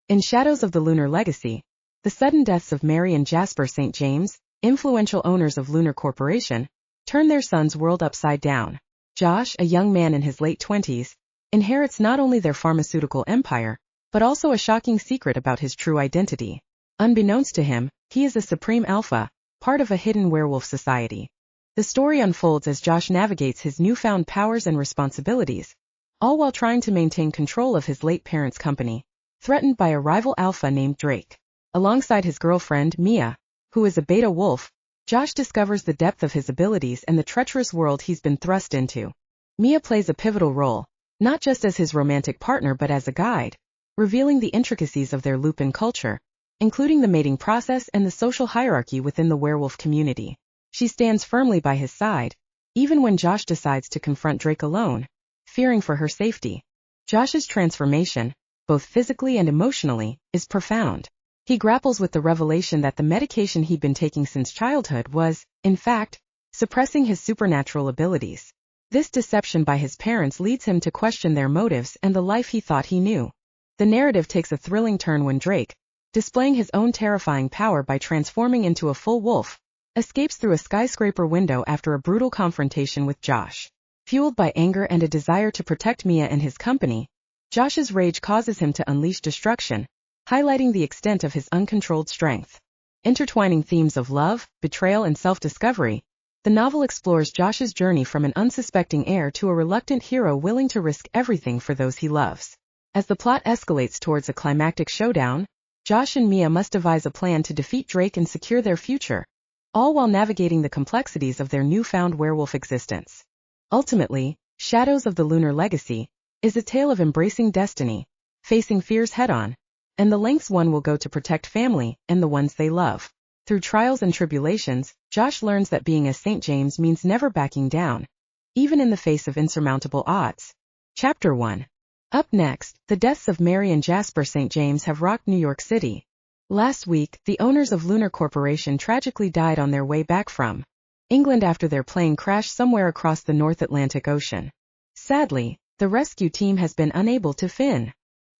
In Shadows of the Lunar Legacy, the sudden deaths of Mary and Jasper St. James, influential owners of Lunar Corporation, turn their son's world upside down. Josh, a young man in his late 20s, inherits not only their pharmaceutical empire, but also a shocking secret about his true identity. Unbeknownst to him, he is a supreme alpha, part of a hidden werewolf society. The story unfolds as Josh navigates his newfound powers and responsibilities, all while trying to maintain control of his late parents' company, threatened by a rival alpha named Drake. Alongside his girlfriend, Mia, who is a beta wolf, Josh discovers the depth of his abilities and the treacherous world he's been thrust into. Mia plays a pivotal role, not just as his romantic partner but as a guide, revealing the intricacies of their Lycan culture, including the mating process and the social hierarchy within the werewolf community. She stands firmly by his side, even when Josh decides to confront Drake alone, fearing for her safety. Josh's transformation, both physically and emotionally, is profound. He grapples with the revelation that the medication he'd been taking since childhood was, in fact, suppressing his supernatural abilities. This deception by his parents leads him to question their motives and the life he thought he knew. The narrative takes a thrilling turn when Drake, displaying his own terrifying power by transforming into a full wolf, escapes through a skyscraper window after a brutal confrontation with Josh. Fueled by anger and a desire to protect Mia and his company, Josh's rage causes him to unleash destruction, highlighting the extent of his uncontrolled strength. Intertwining themes of love, betrayal and self-discovery, the novel explores Josh's journey from an unsuspecting heir to a reluctant hero willing to risk everything for those he loves. As the plot escalates towards a climactic showdown, Josh and Mia must devise a plan to defeat Drake and secure their future, all while navigating the complexities of their newfound werewolf existence. Ultimately, Shadows of the Lunar Legacy is a tale of embracing destiny, facing fears head-on, and the lengths one will go to protect family and the ones they love. Through trials and tribulations, Josh learns that being a St. James means never backing down, even in the face of insurmountable odds. Chapter 1. Up next, the deaths of Mary and Jasper St. James have rocked New York City. Last week, the owners of Lunar Corporation tragically died on their way back from England after their plane crashed somewhere across the North Atlantic Ocean. Sadly, the rescue team has been unable to fin.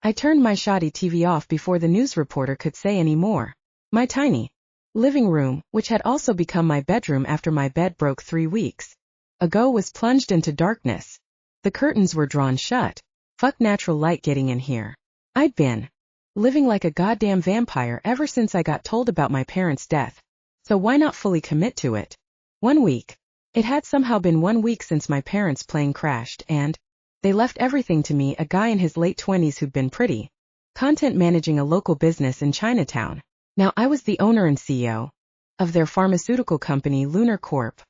I turned my shoddy TV off before the news reporter could say any more. My tiny living room, which had also become my bedroom after my bed broke 3 weeks ago, was plunged into darkness. The curtains were drawn shut. Fuck natural light getting in here. I'd been living like a goddamn vampire ever since I got told about my parents' death. So why not fully commit to it? 1 week. It had somehow been 1 week since my parents' plane crashed, and they left everything to me, a guy in his late 20s who'd been pretty content managing a local business in Chinatown. Now I was the owner and CEO of their pharmaceutical company, Lunar Corp.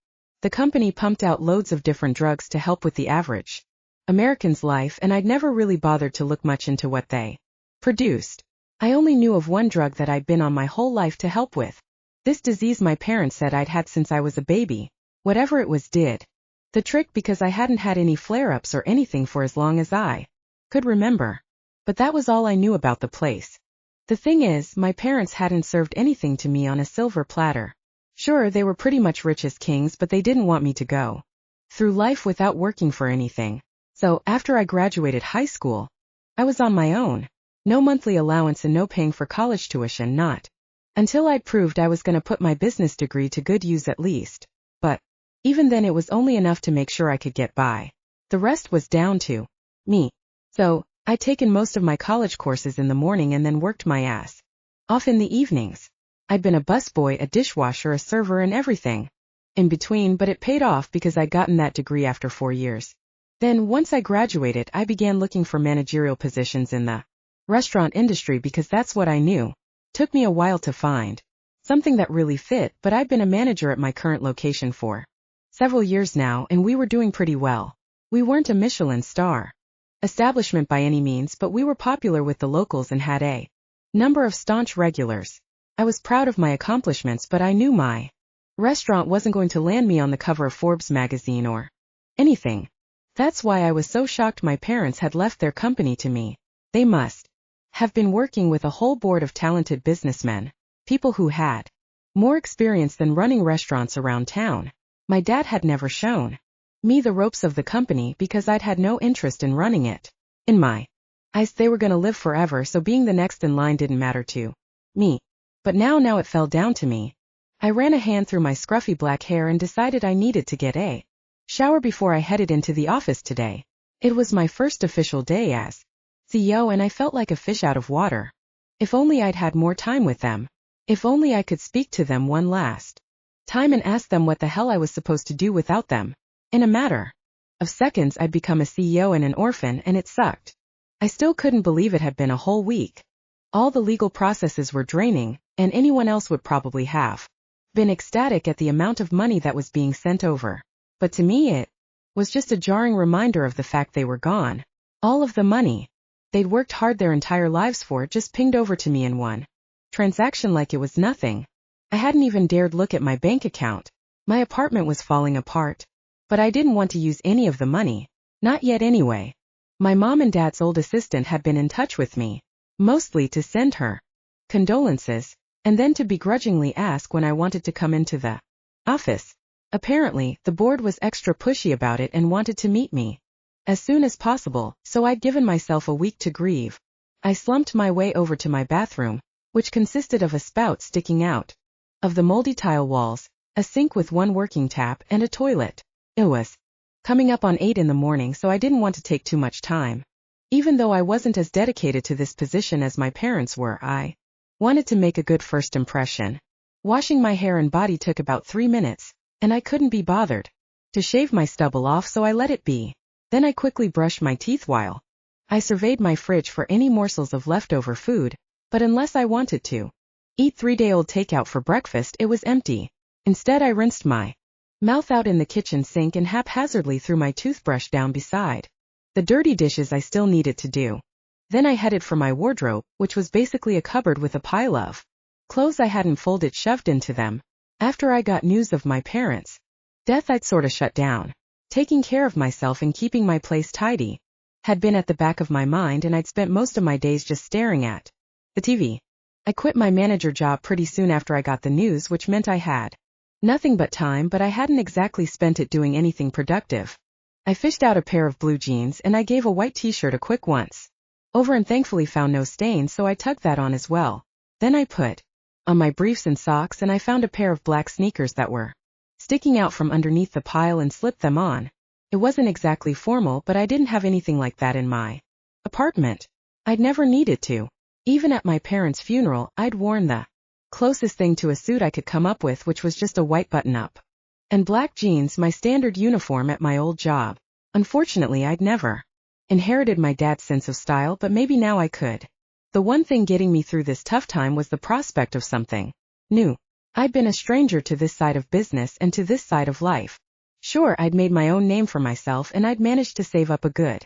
The company pumped out loads of different drugs to help with the average American's life, and I'd never really bothered to look much into what they produced. I only knew of one drug that I'd been on my whole life to help with. This disease my parents said I'd had since I was a baby. Whatever it was did the trick because I hadn't had any flare-ups or anything for as long as I could remember. But that was all I knew about the place. The thing is, my parents hadn't served anything to me on a silver platter. Sure, they were pretty much rich as kings, but they didn't want me to go through life without working for anything. So, after I graduated high school, I was on my own. No monthly allowance and no paying for college tuition, not until I'd proved I was going to put my business degree to good use at least. But even then it was only enough to make sure I could get by. The rest was down to me. So, I'd taken most of my college courses in the morning and then worked my ass off in the evenings. I'd been a busboy, a dishwasher, a server, and everything in between, but it paid off because I'd gotten that degree after 4 years. Then, once I graduated, I began looking for managerial positions in the restaurant industry because that's what I knew. Took me a while to find something that really fit, but I'd been a manager at my current location for several years now, and we were doing pretty well. We weren't a Michelin star establishment by any means, but we were popular with the locals and had a number of staunch regulars. I was proud of my accomplishments, but I knew my restaurant wasn't going to land me on the cover of Forbes magazine or anything. That's why I was so shocked my parents had left their company to me. They must have been working with a whole board of talented businessmen, people who had more experience than running restaurants around town. My dad had never shown me the ropes of the company because I'd had no interest in running it. In my They were gonna live forever, so being the next in line didn't matter to me. But now it fell down to me. I ran a hand through my scruffy black hair and decided I needed to get a shower before I headed into the office today. It was my first official day as CEO and I felt like a fish out of water. If only I'd had more time with them. If only I could speak to them one last time and ask them what the hell I was supposed to do without them. In a matter of seconds I'd become a CEO and an orphan, and it sucked. I still couldn't believe it had been a whole week. All the legal processes were draining, and anyone else would probably have been ecstatic at the amount of money that was being sent over. But to me it was just a jarring reminder of the fact they were gone. All of the money they'd worked hard their entire lives for just pinged over to me in one transaction like it was nothing. I hadn't even dared look at my bank account. My apartment was falling apart. But I didn't want to use any of the money. Not yet anyway. My mom and dad's old assistant had been in touch with me, mostly to send her condolences, and then to begrudgingly ask when I wanted to come into the office. Apparently, the board was extra pushy about it and wanted to meet me as soon as possible, so I'd given myself a week to grieve. I slumped my way over to my bathroom, which consisted of a spout sticking out of the moldy tile walls, a sink with one working tap, and a toilet. It was coming up on 8 in the morning, so I didn't want to take too much time. Even though I wasn't as dedicated to this position as my parents were, I wanted to make a good first impression. Washing my hair and body took about 3 minutes, and I couldn't be bothered to shave my stubble off, so I let it be. Then I quickly brushed my teeth while I surveyed my fridge for any morsels of leftover food, but unless I wanted to eat 3-day-old takeout for breakfast, it was empty. Instead I rinsed my mouth out in the kitchen sink and haphazardly threw my toothbrush down beside the dirty dishes I still needed to do. Then I headed for my wardrobe, which was basically a cupboard with a pile of clothes I hadn't folded shoved into them. After I got news of my parents' death, I'd sorta shut down. Taking care of myself and keeping my place tidy had been at the back of my mind, and I'd spent most of my days just staring at the TV. I quit my manager job pretty soon after I got the news, which meant I had nothing but time, but I hadn't exactly spent it doing anything productive. I fished out a pair of blue jeans and I gave a white t-shirt a quick once over and thankfully found no stain, so I tucked that on as well. Then I put on my briefs and socks, and I found a pair of black sneakers that were sticking out from underneath the pile and slipped them on. It wasn't exactly formal, but I didn't have anything like that in my apartment. I'd never needed to. Even at my parents' funeral, I'd worn the closest thing to a suit I could come up with, which was just a white button-up and black jeans, my standard uniform at my old job. Unfortunately, I'd never inherited my dad's sense of style, but maybe now I could. The one thing getting me through this tough time was the prospect of something new. I'd been a stranger to this side of business and to this side of life. Sure, I'd made my own name for myself and I'd managed to save up a good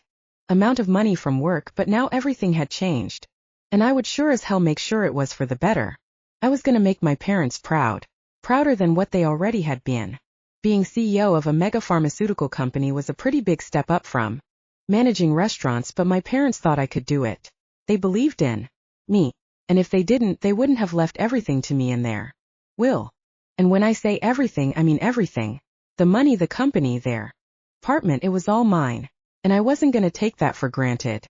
amount of money from work, but now everything had changed. And I would sure as hell make sure it was for the better. I was gonna make my parents proud. Prouder than what they already had been. Being CEO of a mega pharmaceutical company was a pretty big step up from managing restaurants, but my parents thought I could do it. They believed in me. And if they didn't, they wouldn't have left everything to me in their will. And when I say everything, I mean everything. The money, the company, their apartment, it was all mine. And I wasn't gonna take that for granted.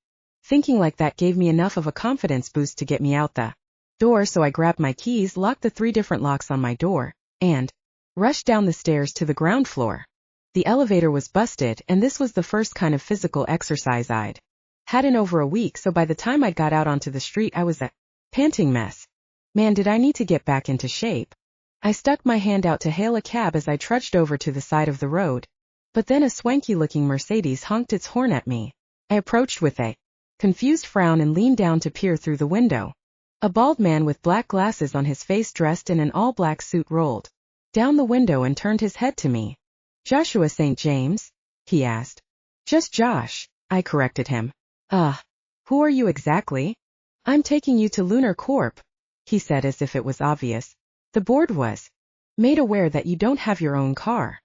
Thinking like that gave me enough of a confidence boost to get me out the door, so I grabbed my keys, locked the 3 different locks on my door, and rushed down the stairs to the ground floor. The elevator was busted, and this was the first kind of physical exercise I'd had in over a week, so by the time I got out onto the street I was a panting mess. Man, did I need to get back into shape. I stuck my hand out to hail a cab as I trudged over to the side of the road. But then a swanky-looking Mercedes honked its horn at me. I approached with a confused frown and leaned down to peer through the window. A bald man with black glasses on his face, dressed in an all-black suit, rolled down the window and turned his head to me. "Joshua St. James?" he asked. "Just Josh," I corrected him. Who are you exactly?" "I'm taking you to Lunar Corp," he said as if it was obvious. "The board was made aware that you don't have your own car."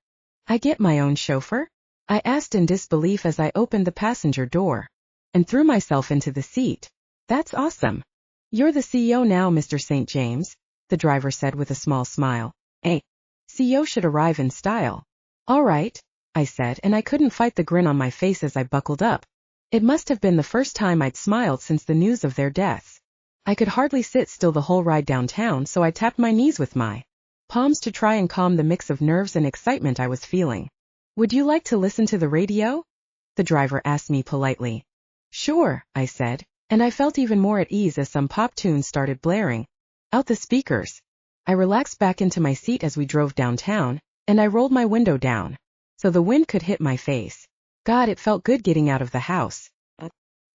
"I get my own chauffeur?" I asked in disbelief as I opened the passenger door and threw myself into the seat. "That's awesome. You're the CEO now, Mr. St. James," the driver said with a small smile. "A CEO should arrive in style." "All right," I said, and I couldn't fight the grin on my face as I buckled up. It must have been the first time I'd smiled since the news of their deaths. I could hardly sit still the whole ride downtown, so I tapped my knees with my palms to try and calm the mix of nerves and excitement I was feeling. "Would you like to listen to the radio?" the driver asked me politely. "Sure," I said, and I felt even more at ease as some pop tunes started blaring out the speakers. I relaxed back into my seat as we drove downtown, and I rolled my window down so the wind could hit my face. God, it felt good getting out of the house.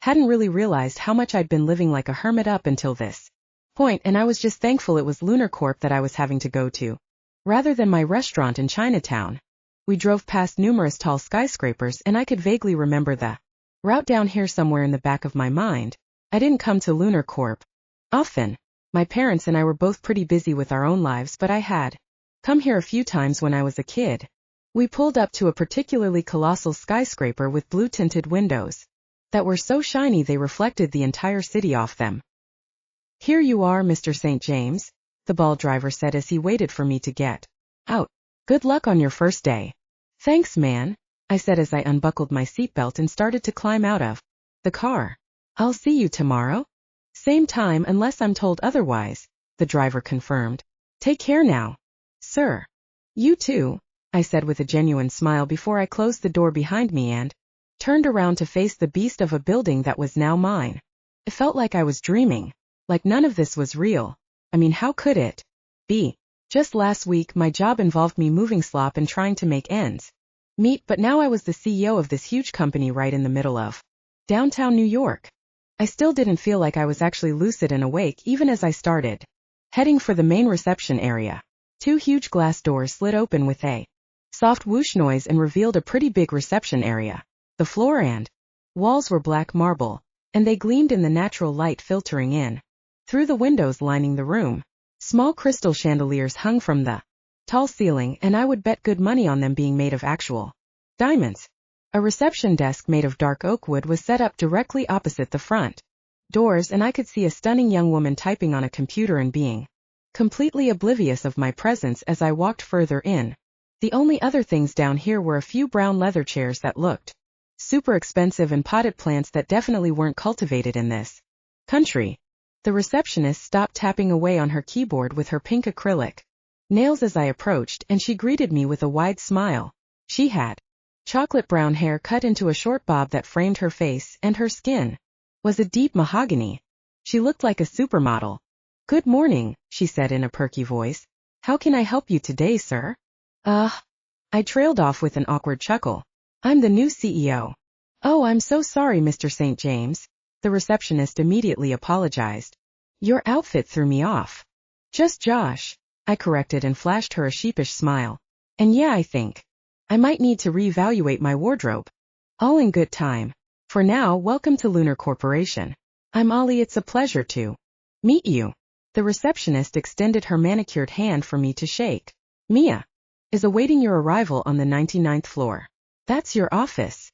Hadn't really realized how much I'd been living like a hermit up until this point, and I was just thankful it was Lunar Corp that I was having to go to, rather than my restaurant in Chinatown. We drove past numerous tall skyscrapers, and I could vaguely remember the route down here somewhere in the back of my mind. I didn't come to Lunar Corp often. My parents and I were both pretty busy with our own lives, but I had come here a few times when I was a kid. We pulled up to a particularly colossal skyscraper with blue-tinted windows that were so shiny they reflected the entire city off them. "Here you are, Mr. St. James," the bald driver said as he waited for me to get out. "Good luck on your first day." "Thanks, man," I said as I unbuckled my seatbelt and started to climb out of the car. "I'll see you tomorrow? Same time unless I'm told otherwise," the driver confirmed. "Take care now." "Sir." "You too," I said with a genuine smile before I closed the door behind me and turned around to face the beast of a building that was now mine. It felt like I was dreaming, like none of this was real. I mean, how could it be? Just last week my job involved me moving slop and trying to make ends meet, but now I was the CEO of this huge company right in the middle of downtown New York. I still didn't feel like I was actually lucid and awake even as I started heading for the main reception area. 2 huge glass doors slid open with a soft whoosh noise and revealed a pretty big reception area. The floor and walls were black marble, and they gleamed in the natural light filtering in through the windows lining the room. Small crystal chandeliers hung from the tall ceiling, and I would bet good money on them being made of actual diamonds. A reception desk made of dark oak wood was set up directly opposite the front doors, and I could see a stunning young woman typing on a computer and being completely oblivious of my presence as I walked further in. The only other things down here were a few brown leather chairs that looked super expensive and potted plants that definitely weren't cultivated in this country. The receptionist stopped tapping away on her keyboard with her pink acrylic nails as I approached, and she greeted me with a wide smile. She had chocolate brown hair cut into a short bob that framed her face, and her skin was a deep mahogany. She looked like a supermodel. "Good morning," she said in a perky voice. "How can I help you today, sir?" I trailed off with an awkward chuckle. "I'm the new CEO." "Oh, I'm so sorry, Mr. St. James," the receptionist immediately apologized. "Your outfit threw me off." "Just Josh," I corrected and flashed her a sheepish smile. "And yeah, I think I might need to reevaluate my wardrobe." "All in good time. For now, welcome to Lunar Corporation. I'm Ollie. It's a pleasure to meet you." The receptionist extended her manicured hand for me to shake. "Mia is awaiting your arrival on the 99th floor. That's your office."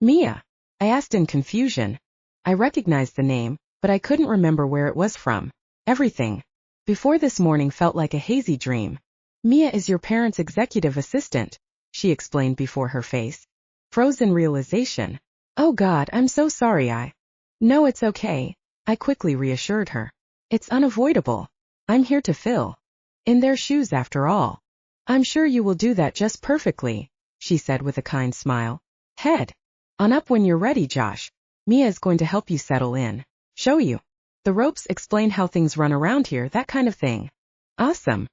"Mia?" I asked in confusion. I recognized the name, but I couldn't remember where it was from. Everything before this morning felt like a hazy dream. "Mia is your parents' executive assistant," she explained before her face froze in realization. "Oh God, I'm so sorry." "No, it's okay," I quickly reassured her. "It's unavoidable. I'm here to fill in their shoes after all." "I'm sure you will do that just perfectly," she said with a kind smile. "Head on up when you're ready, Josh. Mia is going to help you settle in, show you the ropes, explain how things run around here, that kind of thing." "Awesome."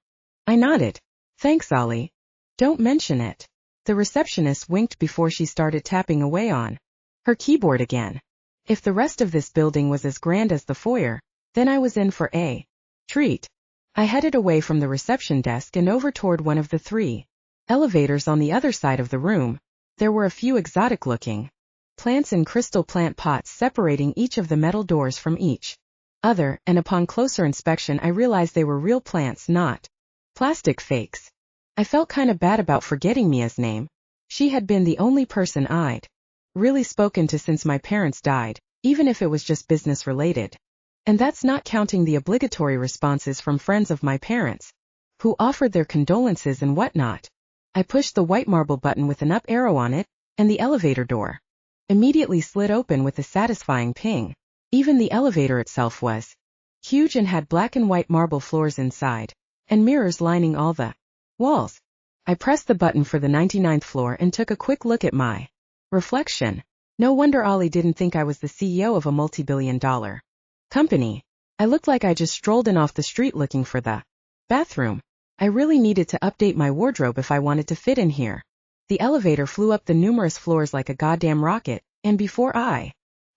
I nodded. "Thanks, Ollie. Don't mention it." The receptionist winked before she started tapping away on her keyboard again. If the rest of this building was as grand as the foyer, then I was in for a treat. I headed away from the reception desk and over toward one of the 3 elevators on the other side of the room. There were a few exotic-looking plants in crystal plant pots separating each of the metal doors from each other, and upon closer inspection I realized they were real plants, not plastic fakes. I felt kinda bad about forgetting Mia's name. She had been the only person I'd really spoken to since my parents died, even if it was just business related. And that's not counting the obligatory responses from friends of my parents, who offered their condolences and whatnot. I pushed the white marble button with an up arrow on it, and the elevator door immediately slid open with a satisfying ping. Even the elevator itself was huge and had black and white marble floors inside, and mirrors lining all the walls. I pressed the button for the 99th floor and took a quick look at my reflection. No wonder Ollie didn't think I was the CEO of a multi-billion-dollar company. I looked like I just strolled in off the street looking for the bathroom. I really needed to update my wardrobe if I wanted to fit in here. The elevator flew up the numerous floors like a goddamn rocket, and before I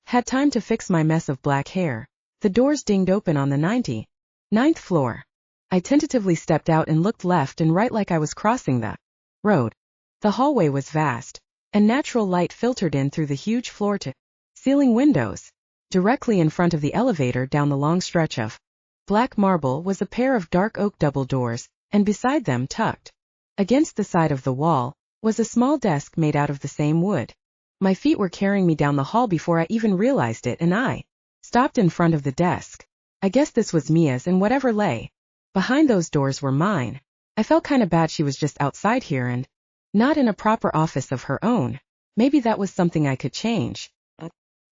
had time to fix my mess of black hair, the doors dinged open on the 99th floor. I tentatively stepped out and looked left and right like I was crossing the road. The hallway was vast, and natural light filtered in through the huge floor-to-ceiling windows. Directly in front of the elevator down the long stretch of black marble was a pair of dark oak double doors, and beside them, tucked against the side of the wall, was a small desk made out of the same wood. My feet were carrying me down the hall before I even realized it, and I stopped in front of the desk. I guess this was Mia's, and whatever lay behind those doors were mine. I felt kinda bad she was just outside here and not in a proper office of her own. Maybe that was something I could change.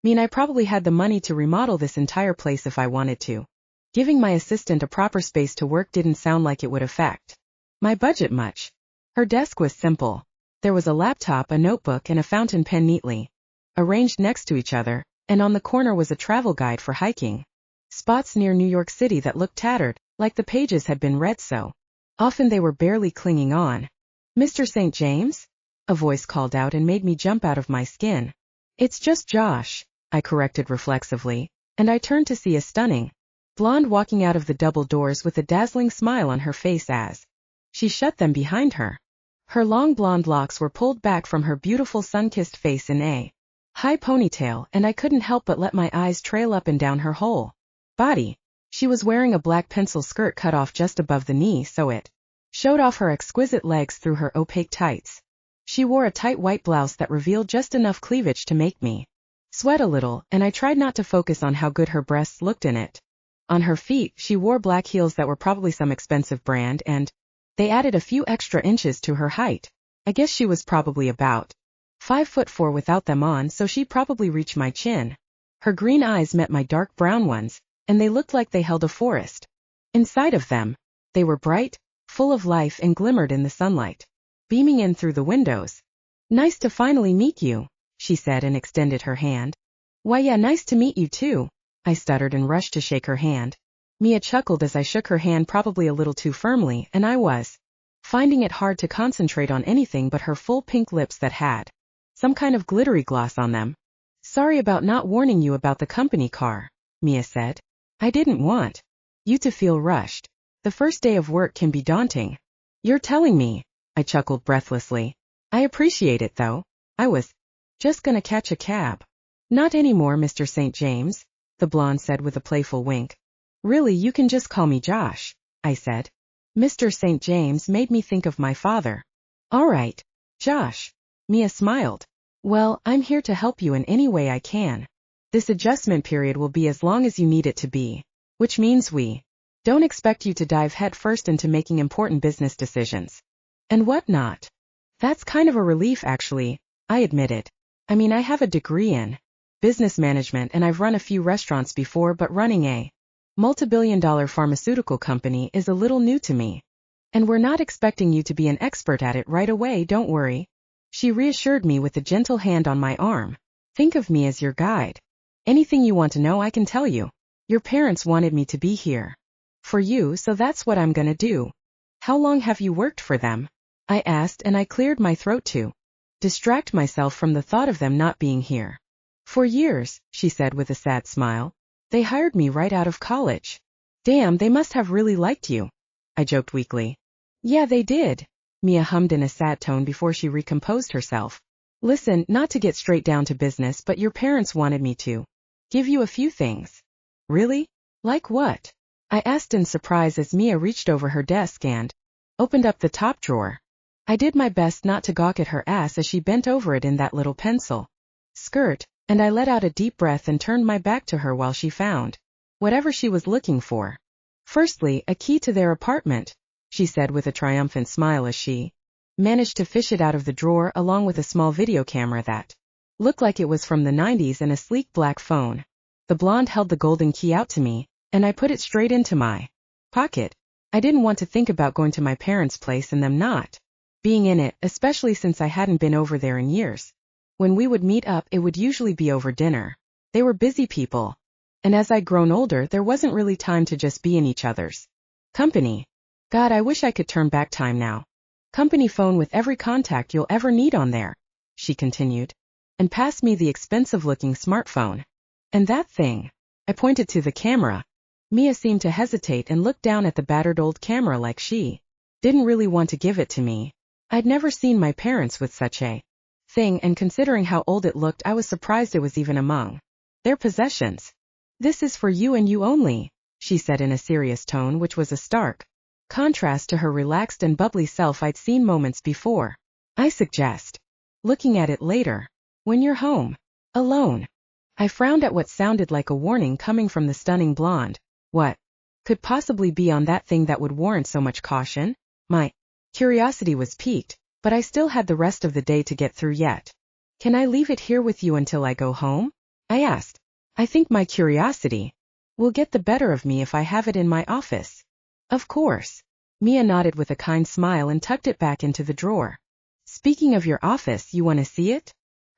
I probably had the money to remodel this entire place if I wanted to. Giving my assistant a proper space to work didn't sound like it would affect my budget much. Her desk was simple. There was a laptop, a notebook, and a fountain pen neatly arranged next to each other, and on the corner was a travel guide for hiking spots near New York City that looked tattered, like the pages had been read so often they were barely clinging on. "Mr. St. James?" a voice called out and made me jump out of my skin. "It's just Josh," I corrected reflexively, and I turned to see a stunning blonde walking out of the double doors with a dazzling smile on her face as she shut them behind her. Her long blonde locks were pulled back from her beautiful sun-kissed face in a high ponytail, and I couldn't help but let my eyes trail up and down her whole body. She was wearing a black pencil skirt cut off just above the knee so it showed off her exquisite legs through her opaque tights. She wore a tight white blouse that revealed just enough cleavage to make me sweat a little, and I tried not to focus on how good her breasts looked in it. On her feet, she wore black heels that were probably some expensive brand, and they added a few extra inches to her height. I guess she was probably about 5'4" without them on, so she probably reached my chin. Her green eyes met my dark brown ones, and they looked like they held a forest inside of them. They were bright, full of life, and glimmered in the sunlight beaming in through the windows. "Nice to finally meet you," she said and extended her hand. "Why yeah, nice to meet you too," I stuttered and rushed to shake her hand. Mia chuckled as I shook her hand, probably a little too firmly, and I was finding it hard to concentrate on anything but her full pink lips that had some kind of glittery gloss on them. "Sorry about not warning you about the company car," Mia said. "I didn't want you to feel rushed. The first day of work can be daunting." "You're telling me," I chuckled breathlessly. "I appreciate it though. I was just gonna catch a cab." "Not anymore, Mr. St. James," the blonde said with a playful wink. "Really, you can just call me Josh," I said. Mr. St. James made me think of my father. "All right, Josh." Mia smiled. "Well, I'm here to help you in any way I can. This adjustment period will be as long as you need it to be, which means we don't expect you to dive headfirst into making important business decisions and whatnot." "That's kind of a relief actually," I admitted. I have a degree in business management and I've run a few restaurants before, but running a multi-billion-dollar pharmaceutical company is a little new to me. And we're not expecting you to be an expert at it right away, don't worry." She reassured me with a gentle hand on my arm. "Think of me as your guide. Anything you want to know I can tell you. Your parents wanted me to be here for you, so that's what I'm gonna do." "How long have you worked for them?" I asked, and I cleared my throat to distract myself from the thought of them not being here. "For years," she said with a sad smile. "They hired me right out of college." "Damn, they must have really liked you," I joked weakly. "Yeah, they did," Mia hummed in a sad tone before she recomposed herself. "Listen, not to get straight down to business, but your parents wanted me to give you a few things." "Really? Like what?" I asked in surprise as Mia reached over her desk and opened up the top drawer. I did my best not to gawk at her ass as she bent over it in that little pencil skirt, and I let out a deep breath and turned my back to her while she found whatever she was looking for. "Firstly, a key to their apartment," she said with a triumphant smile as she managed to fish it out of the drawer along with a small video camera that Looked like it was from the 90s and a sleek black phone. The blonde held the golden key out to me, and I put it straight into my pocket. I didn't want to think about going to my parents' place and them not being in it, especially since I hadn't been over there in years. When we would meet up, it would usually be over dinner. They were busy people. And as I'd grown older, there wasn't really time to just be in each other's company. God, I wish I could turn back time now. Company phone with every contact you'll ever need on there, she continued, and passed me the expensive-looking smartphone. And that thing. I pointed to the camera. Mia seemed to hesitate and looked down at the battered old camera like she didn't really want to give it to me. I'd never seen my parents with such a thing, and considering how old it looked, I was surprised it was even among their possessions. This is for you and you only, she said in a serious tone, which was a stark contrast to her relaxed and bubbly self I'd seen moments before. I suggest looking at it later, when you're home, alone. I frowned at what sounded like a warning coming from the stunning blonde. What could possibly be on that thing that would warrant so much caution? My curiosity was piqued, but I still had the rest of the day to get through yet. Can I leave it here with you until I go home? I asked. I think my curiosity will get the better of me if I have it in my office. Of course. Mia nodded with a kind smile and tucked it back into the drawer. Speaking of your office, you want to see it?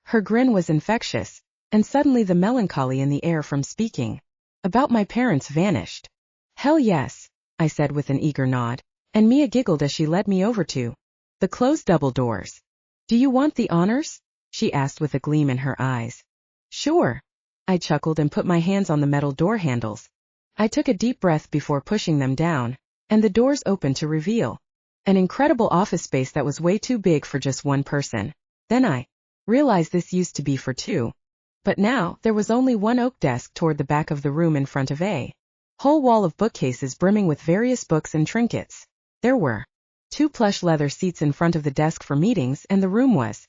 Her grin was infectious, and suddenly the melancholy in the air from speaking about my parents vanished. Hell yes, I said with an eager nod, and Mia giggled as she led me over to the closed double doors. Do you want the honors? She asked with a gleam in her eyes. Sure. I chuckled and put my hands on the metal door handles. I took a deep breath before pushing them down, and the doors opened to reveal an incredible office space that was way too big for just one person. Then I realized this used to be for two. But now, there was only one oak desk toward the back of the room in front of a whole wall of bookcases brimming with various books and trinkets. There were 2 plush leather seats in front of the desk for meetings, and the room was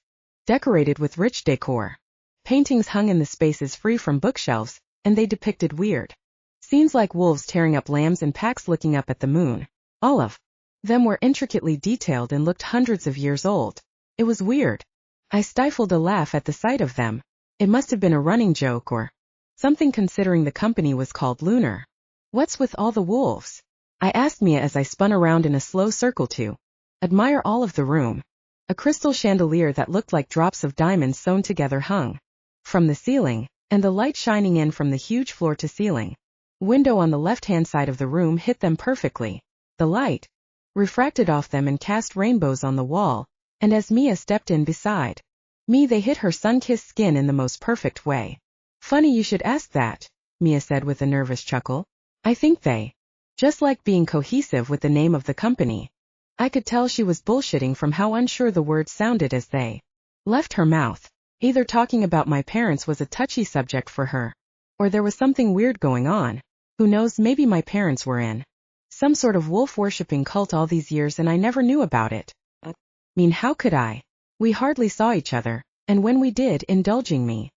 decorated with rich decor. Paintings hung in the spaces free from bookshelves, and they depicted weird scenes like wolves tearing up lambs and packs looking up at the moon. All of them were intricately detailed and looked hundreds of years old. It was weird. I stifled a laugh at the sight of them. It must have been a running joke or something, considering the company was called Lunar. What's with all the wolves? I asked Mia as I spun around in a slow circle to admire all of the room. A crystal chandelier that looked like drops of diamonds sewn together hung from the ceiling, and the light shining in from the huge floor-to-ceiling window on the left-hand side of the room hit them perfectly. The light refracted off them and cast rainbows on the wall, and as Mia stepped in beside me, they hit her sun-kissed skin in the most perfect way. Funny you should ask that, Mia said with a nervous chuckle. I think they just like being cohesive with the name of the company. I could tell she was bullshitting from how unsure the words sounded as they left her mouth. Either talking about my parents was a touchy subject for her, or there was something weird going on. Who knows, maybe my parents were in some sort of wolf-worshipping cult all these years and I never knew about it. I mean, how could I? We hardly saw each other, and when we did, indulging me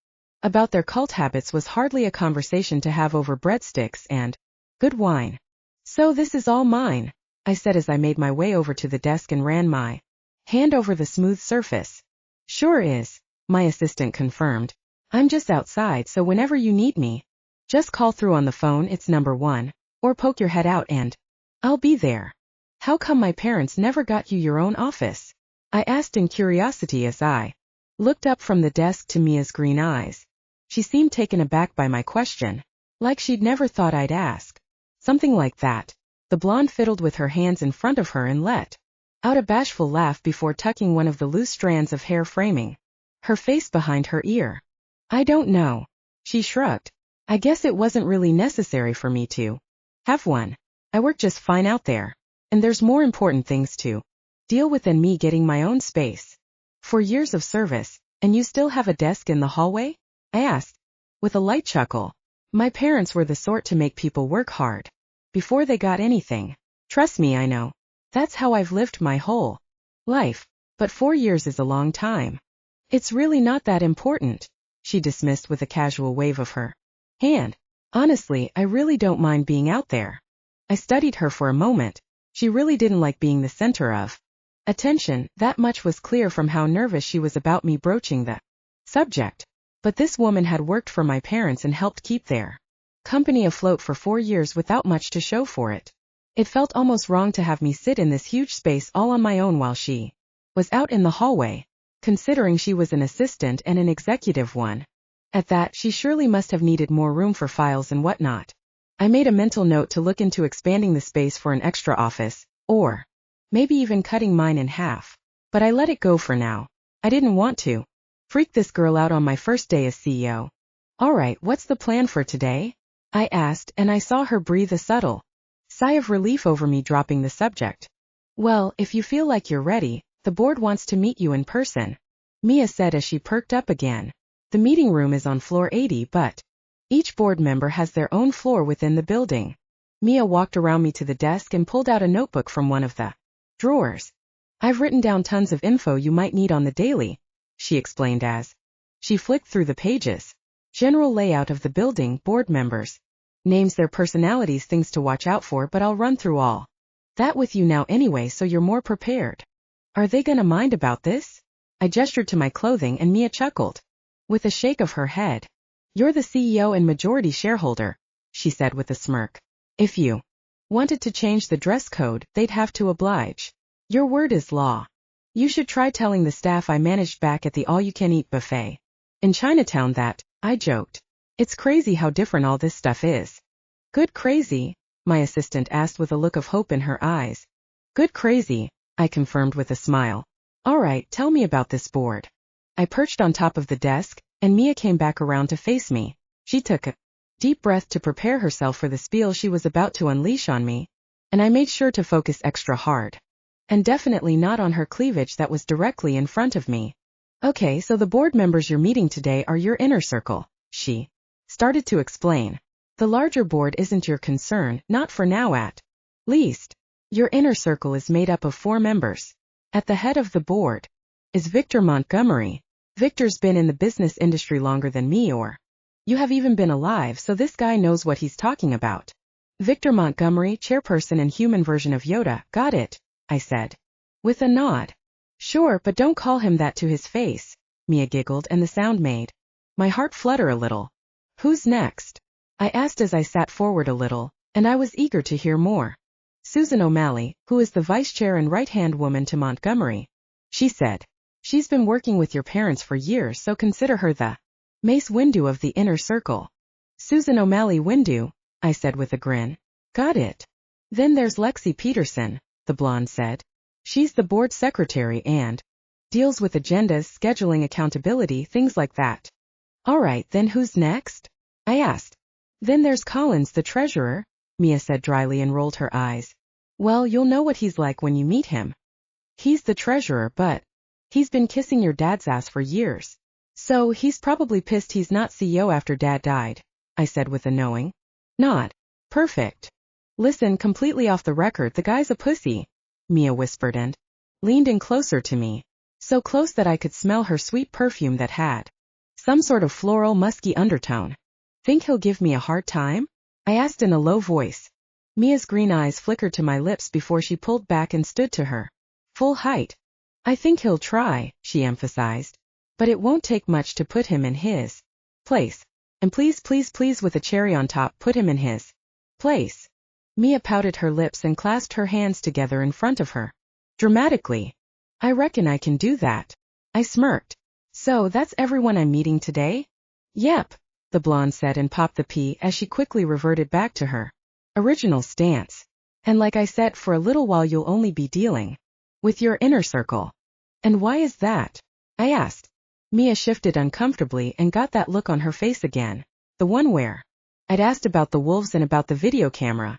about their cult habits was hardly a conversation to have over breadsticks and good wine. So this is all mine, I said as I made my way over to the desk and ran my hand over the smooth surface. Sure is, my assistant confirmed. I'm just outside, so whenever you need me, just call through on the phone, it's number 1, or poke your head out and I'll be there. How come my parents never got you your own office? I asked in curiosity as I looked up from the desk to Mia's green eyes. She seemed taken aback by my question, like she'd never thought I'd ask something like that. The blonde fiddled with her hands in front of her and let out a bashful laugh before tucking one of the loose strands of hair framing her face behind her ear. I don't know. She shrugged. I guess it wasn't really necessary for me to have one. I work just fine out there, and there's more important things to deal with than me getting my own space. 4 years of service, and you still have a desk in the hallway? I asked, with a light chuckle. My parents were the sort to make people work hard before they got anything. Trust me, I know. That's how I've lived my whole life. But 4 years is a long time. It's really not that important, she dismissed with a casual wave of her hand. Honestly, I really don't mind being out there. I studied her for a moment. She really didn't like being the center of attention, that much was clear from how nervous she was about me broaching the subject. But this woman had worked for my parents and helped keep their company afloat for 4 years without much to show for it. It felt almost wrong to have me sit in this huge space all on my own while she was out in the hallway, considering she was an assistant and an executive one. At that, she surely must have needed more room for files and whatnot. I made a mental note to look into expanding the space for an extra office, or maybe even cutting mine in half. But I let it go for now. I didn't want to freak this girl out on my first day as CEO. Alright, what's the plan for today? I asked, and I saw her breathe a subtle sigh of relief over me dropping the subject. Well, if you feel like you're ready, the board wants to meet you in person, Mia said as she perked up again. The meeting room is on floor 80, but each board member has their own floor within the building. Mia walked around me to the desk and pulled out a notebook from one of the drawers. I've written down tons of info you might need on the daily, she explained as she flicked through the pages. General layout of the building, board members, names, their personalities, things to watch out for, but I'll run through all that with you now anyway so you're more prepared. Are they gonna mind about this? I gestured to my clothing and Mia chuckled with a shake of her head. You're the CEO and majority shareholder, she said with a smirk. If you wanted to change the dress code, they'd have to oblige. Your word is law. You should try telling the staff I managed back at the all-you-can-eat buffet in Chinatown that, I joked. It's crazy how different all this stuff is. Good crazy? My assistant asked with a look of hope in her eyes. Good crazy, I confirmed with a smile. Alright, tell me about this board. I perched on top of the desk, and Mia came back around to face me. She took a deep breath to prepare herself for the spiel she was about to unleash on me, and I made sure to focus extra hard. And definitely not on her cleavage that was directly in front of me. Okay, so the board members you're meeting today are your inner circle, she started to explain. The larger board isn't your concern, not for now at least. Your inner circle is made up of 4 members. At the head of the board is Victor Montgomery. Victor's been in the business industry longer than me, or you have even been alive, so this guy knows what he's talking about. Victor Montgomery, chairperson and human version of Yoda, got it, I said, with a nod. Sure, but don't call him that to his face, Mia giggled, and the sound made my heart flutter a little. Who's next? I asked as I sat forward a little, and I was eager to hear more. Susan O'Malley, who is the vice chair and right-hand woman to Montgomery, she said. She's been working with your parents for years, so consider her the Mace Windu of the inner circle. Susan O'Malley Windu, I said with a grin. Got it. Then there's Lexi Peterson, the blonde said. She's the board secretary and deals with agendas, scheduling, accountability, things like that. Alright, then who's next? I asked. Then there's Collins, the treasurer, Mia said dryly and rolled her eyes. Well, you'll know what he's like when you meet him. He's the treasurer, but he's been kissing your dad's ass for years. So he's probably pissed he's not CEO after Dad died, I said with a knowing nod. Perfect. Listen, completely off the record, the guy's a pussy, Mia whispered and leaned in closer to me, so close that I could smell her sweet perfume that had some sort of floral, musky undertone. Think he'll give me a hard time? I asked in a low voice. Mia's green eyes flickered to my lips before she pulled back and stood to her full height. I think he'll try, she emphasized. But it won't take much to put him in his place. And please, please, please, with a cherry on top, put him in his place. Mia pouted her lips and clasped her hands together in front of her dramatically. I reckon I can do that. I smirked. So that's everyone I'm meeting today? Yep, the blonde said and popped the P as she quickly reverted back to her original stance. And like I said, for a little while you'll only be dealing with your inner circle. And why is that? I asked. Mia shifted uncomfortably and got that look on her face again, the one where I'd asked about the wolves and about the video camera.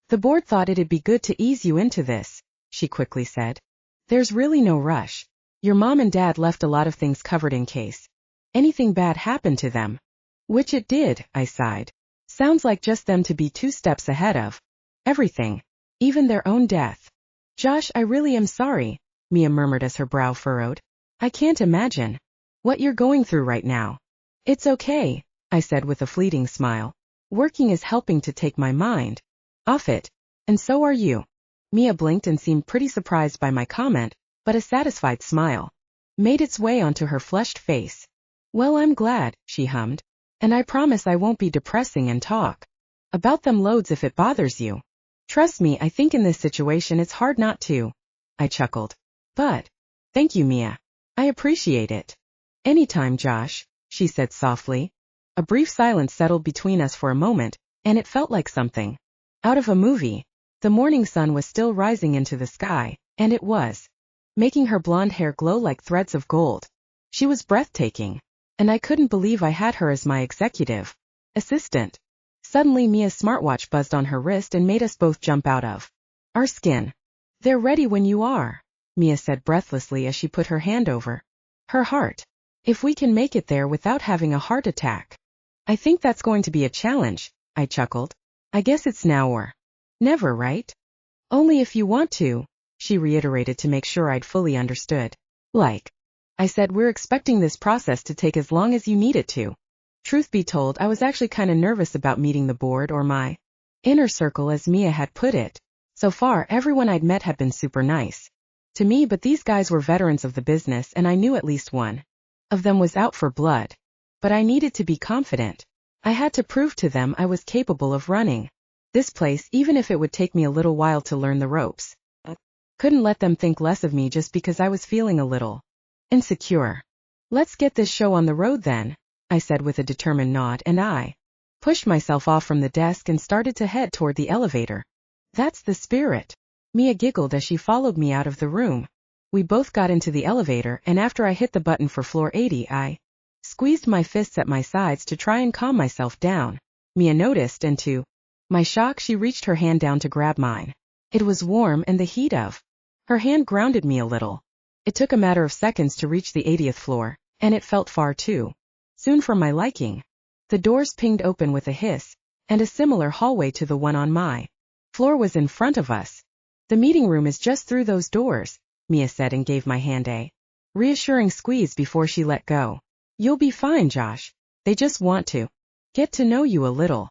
The board thought it'd be good to ease you into this, she quickly said. There's really no rush. Your mom and dad left a lot of things covered in case anything bad happened to them. Which it did, I sighed. Sounds like just them to be 2 steps ahead of everything, even their own death. Josh, I really am sorry, Mia murmured as her brow furrowed. I can't imagine what you're going through right now. It's okay, I said with a fleeting smile. Working is helping to take my mind off it, and so are you. Mia blinked and seemed pretty surprised by my comment, but a satisfied smile made its way onto her flushed face. Well, I'm glad, she hummed. And I promise I won't be depressing and talk about them loads if it bothers you. Trust me, I think in this situation it's hard not to. I chuckled. But, thank you, Mia. I appreciate it. Anytime, Josh, she said softly. A brief silence settled between us for a moment, and it felt like something out of a movie. The morning sun was still rising into the sky, and it was making her blonde hair glow like threads of gold. She was breathtaking, and I couldn't believe I had her as my executive assistant. Suddenly Mia's smartwatch buzzed on her wrist and made us both jump out of our skin. They're ready when you are, Mia said breathlessly as she put her hand over her heart. If we can make it there without having a heart attack. I think that's going to be a challenge, I chuckled. I guess it's now or never, right? Only if you want to, she reiterated to make sure I'd fully understood. Like I said, we're expecting this process to take as long as you need it to. Truth be told, I was actually kind of nervous about meeting the board or my inner circle, as Mia had put it. So far, everyone I'd met had been super nice to me, but these guys were veterans of the business and I knew at least one of them was out for blood. But I needed to be confident. I had to prove to them I was capable of running this place, even if it would take me a little while to learn the ropes. Couldn't let them think less of me just because I was feeling a little insecure. Let's get this show on the road then, I said with a determined nod, and I pushed myself off from the desk and started to head toward the elevator. That's the spirit. Mia giggled as she followed me out of the room. We both got into the elevator, and after I hit the button for floor 80, I squeezed my fists at my sides to try and calm myself down. Mia noticed, and to my shock, she reached her hand down to grab mine. It was warm, and the heat of her hand grounded me a little. It took a matter of seconds to reach the 80th floor, and it felt far too soon for my liking. The doors pinged open with a hiss, and a similar hallway to the one on my floor was in front of us. The meeting room is just through those doors, Mia said, and gave my hand a reassuring squeeze before she let go. You'll be fine, Josh. They just want to get to know you a little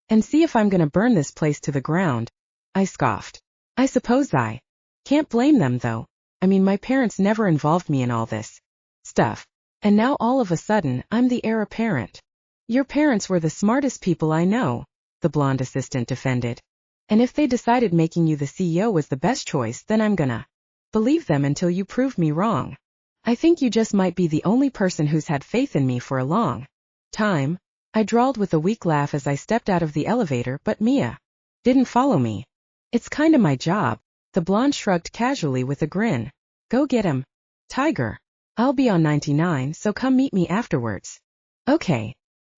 and see if I'm gonna burn this place to the ground. I scoffed. I suppose I can't blame them though. I mean, my parents never involved me in all this stuff. And now all of a sudden, I'm the heir apparent. Your parents were the smartest people I know, the blonde assistant defended. And if they decided making you the CEO was the best choice, then I'm gonna believe them until you prove me wrong. I think you just might be the only person who's had faith in me for a long time, I drawled with a weak laugh as I stepped out of the elevator, but Mia didn't follow me. It's kinda my job. The blonde shrugged casually with a grin. Go get him, Tiger. I'll be on 99, so come meet me afterwards. Okay.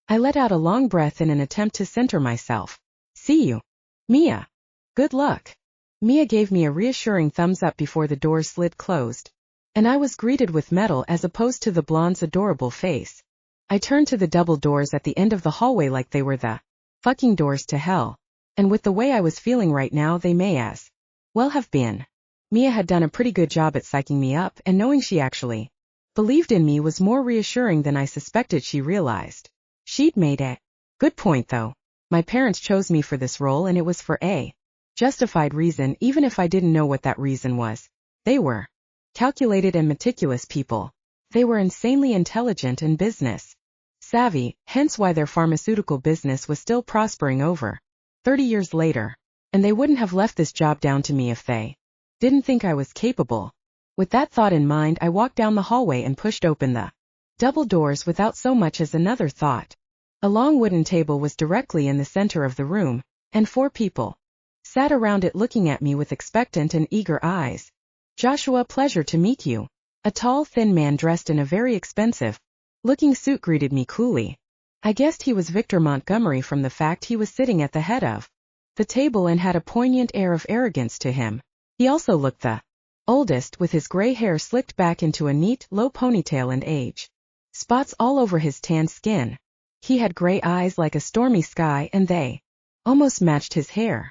I let out a long breath in an attempt to center myself. See you, Mia. Good luck. Mia gave me a reassuring thumbs up before the doors slid closed, and I was greeted with metal as opposed to the blonde's adorable face. I turned to the double doors at the end of the hallway like they were the fucking doors to hell, and with the way I was feeling right now, they may as well have been. Mia had done a pretty good job at psyching me up, and knowing she actually believed in me was more reassuring than I suspected she realized. She'd made a good point though. My parents chose me for this role, and it was for a justified reason, even if I didn't know what that reason was. They were calculated and meticulous people. They were insanely intelligent and business savvy, hence why their pharmaceutical business was still prospering over 30 years later. And they wouldn't have left this job down to me if they didn't think I was capable. With that thought in mind, I walked down the hallway and pushed open the double doors without so much as another thought. A long wooden table was directly in the center of the room, and 4 people sat around it looking at me with expectant and eager eyes. Joshua, pleasure to meet you. A tall, thin man dressed in a very expensive-looking suit greeted me coolly. I guessed he was Victor Montgomery from the fact he was sitting at the head of the table and had a poignant air of arrogance to him. He also looked the oldest, with his gray hair slicked back into a neat, low ponytail and age spots all over his tan skin. He had gray eyes like a stormy sky, and they almost matched his hair.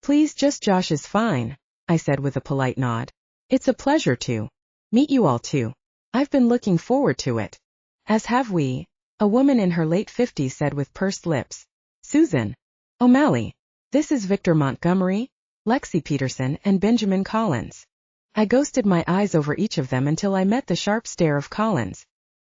Please, just Josh is fine, I said with a polite nod. It's a pleasure to meet you all too. I've been looking forward to it. As have we, a woman in her late 50s said with pursed lips. Susan O'Malley. This is Victor Montgomery, Lexi Peterson, and Benjamin Collins. I ghosted my eyes over each of them until I met the sharp stare of Collins.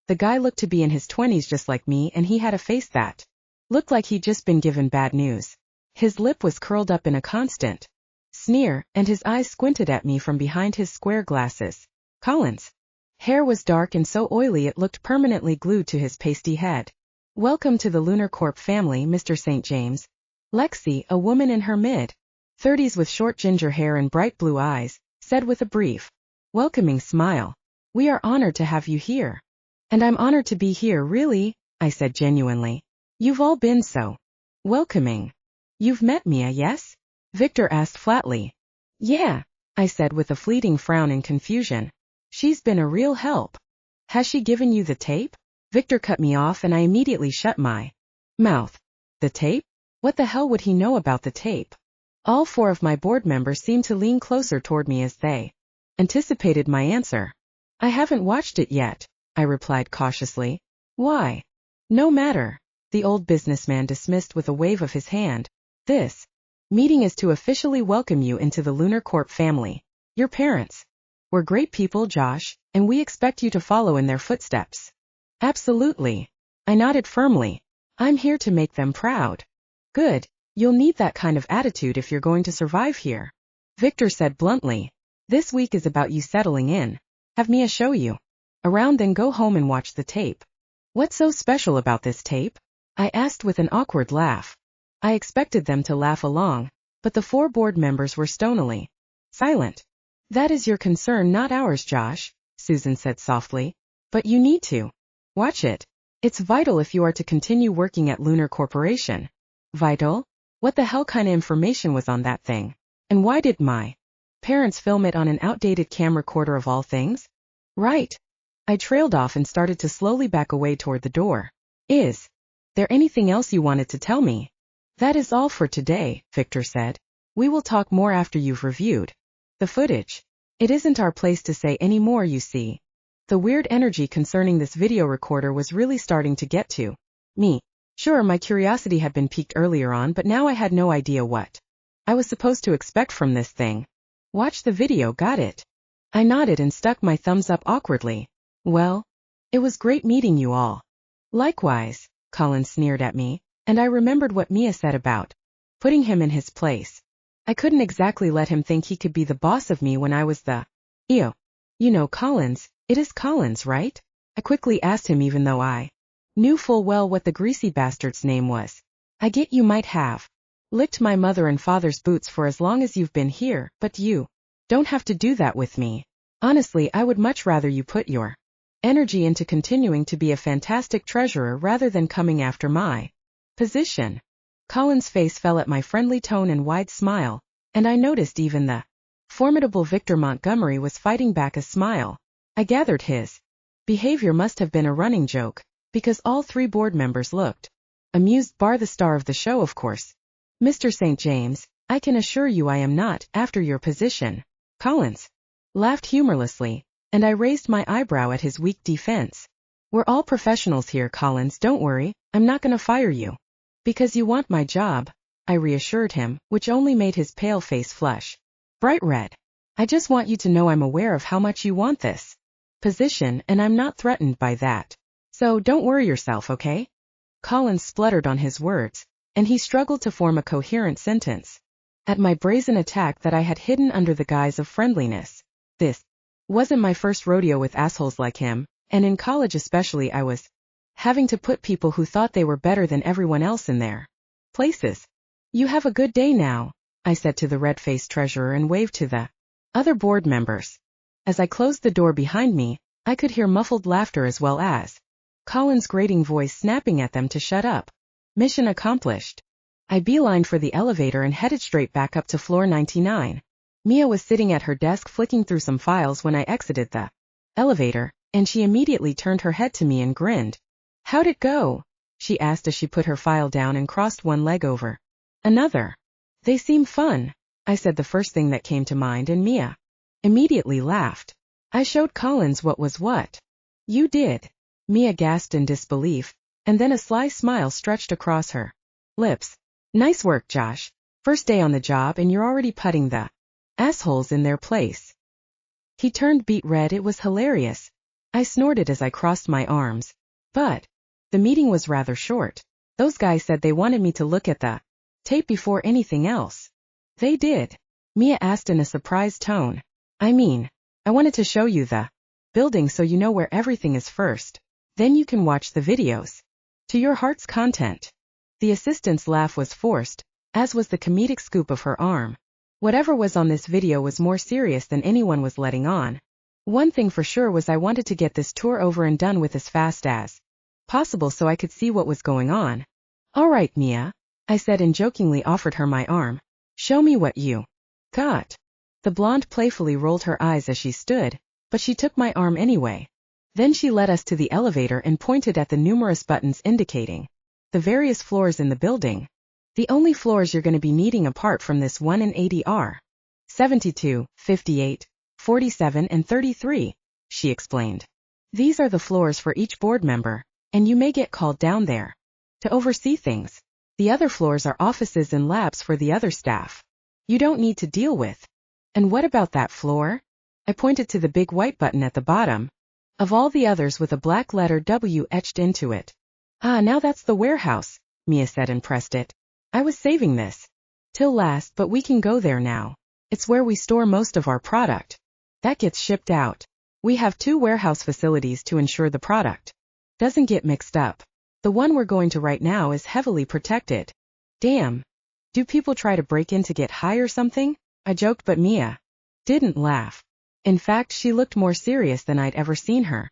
The guy looked to be in his 20s just like me, and he had a face that looked like he'd just been given bad news. His lip was curled up in a constant sneer, and his eyes squinted at me from behind his square glasses. Collins' hair was dark and so oily it looked permanently glued to his pasty head. "Welcome to the Lunar Corp family, Mr. St. James." Lexi, a woman in her mid-30s with short ginger hair and bright blue eyes, said with a brief, welcoming smile. "We are honored to have you here." "And I'm honored to be here, really," I said genuinely. "You've all been so welcoming." "You've met Mia, yes?" Victor asked flatly. "Yeah," I said with a fleeting frown in confusion. "She's been a real help." "Has she given you the tape?" Victor cut me off and I immediately shut my mouth. The tape? What the hell would he know about the tape? All 4 of my board members seemed to lean closer toward me as they anticipated my answer. "I haven't watched it yet," I replied cautiously. "Why?" "No matter," the old businessman dismissed with a wave of his hand. "This meeting is to officially welcome you into the Lunar Corp family. Your parents were great people, Josh, and we expect you to follow in their footsteps." "Absolutely." I nodded firmly. "I'm here to make them proud." "Good. You'll need that kind of attitude if you're going to survive here," Victor said bluntly. "This week is about you settling in. Have Mia show you around, then go home and watch the tape." "What's so special about this tape?" I asked with an awkward laugh. I expected them to laugh along, but the 4 board members were stonily silent. "That is your concern, not ours, Josh," Susan said softly. "But you need to watch it. It's vital if you are to continue working at Lunar Corporation." "Vital? What the hell kind of information was on that thing? And why did my parents film it on an outdated camcorder of all things?" "Right." I trailed off and started to slowly back away toward the door. "Is there anything else you wanted to tell me?" "That is all for today," Victor said. "We will talk more after you've reviewed the footage. It isn't our place to say any more, you see." The weird energy concerning this video recorder was really starting to get to me. Sure, my curiosity had been piqued earlier on, but now I had no idea what I was supposed to expect from this thing. "Watch the video, got it?" I nodded and stuck my thumbs up awkwardly. "Well, it was great meeting you all." "Likewise," Colin sneered at me, and I remembered what Mia said about putting him in his place. I couldn't exactly let him think he could be the boss of me when I was the EO. "You know Collins, it is Collins, right?" I quickly asked him, even though I knew full well what the greasy bastard's name was. "I get you might have licked my mother and father's boots for as long as you've been here, but you don't have to do that with me. Honestly, I would much rather you put your energy into continuing to be a fantastic treasurer rather than coming after my position." Colin's face fell at my friendly tone and wide smile, and I noticed even the formidable Victor Montgomery was fighting back a smile. I gathered his behavior must have been a running joke, because all 3 board members looked amused, bar the star of the show, of course. "Mr. St. James, I can assure you I am not after your position." Collins laughed humorlessly, and I raised my eyebrow at his weak defense. "We're all professionals here, Collins, don't worry, I'm not gonna fire you because you want my job," I reassured him, which only made his pale face flush bright red. "I just want you to know I'm aware of how much you want this position, and I'm not threatened by that. So don't worry yourself, okay?" Collins spluttered on his words, and he struggled to form a coherent sentence at my brazen attack that I had hidden under the guise of friendliness. This wasn't my first rodeo with assholes like him, and in college especially I was having to put people who thought they were better than everyone else in their places. "You have a good day now," I said to the red-faced treasurer and waved to the other board members. As I closed the door behind me, I could hear muffled laughter as well as Colin's grating voice snapping at them to shut up. Mission accomplished. I beelined for the elevator and headed straight back up to floor 99. Mia was sitting at her desk flicking through some files when I exited the elevator, and she immediately turned her head to me and grinned. "How'd it go?" she asked as she put her file down and crossed one leg over another. "They seem fun," I said, the first thing that came to mind, and Mia immediately laughed. "I showed Collins what was what." "You did?" Mia gasped in disbelief, and then a sly smile stretched across her lips. "Nice work, Josh. First day on the job and you're already putting the assholes in their place." He turned beet red. It was hilarious. I snorted as I crossed my arms. But the meeting was rather short. Those guys said they wanted me to look at the tape before anything else. They did? Mia asked in a surprised tone. I mean, I wanted to show you the building so you know where everything is first. Then you can watch the videos to your heart's content. The assistant's laugh was forced, as was the comedic scoop of her arm. Whatever was on this video was more serious than anyone was letting on. One thing for sure was I wanted to get this tour over and done with as fast as possible so I could see what was going on. All right, Mia, I said and jokingly offered her my arm. Show me what you got. The blonde playfully rolled her eyes as she stood, but she took my arm anyway. Then she led us to the elevator and pointed at the numerous buttons indicating the various floors in the building. The only floors you're going to be needing apart from this one and 80 are 72, 58, 47 and 33, she explained. These are the floors for each board member, and you may get called down there to oversee things. The other floors are offices and labs for the other staff you don't need to deal with. And what about that floor? I pointed to the big white button at the bottom of all the others with a black letter W etched into it. Ah, now that's the warehouse, Mia said and pressed it. I was saving this till last, but we can go there now. It's where we store most of our product that gets shipped out. We have 2 warehouse facilities to ensure the product doesn't get mixed up. The one we're going to right now is heavily protected. Damn. Do people try to break in to get high or something? I joked, but Mia didn't laugh. In fact, she looked more serious than I'd ever seen her.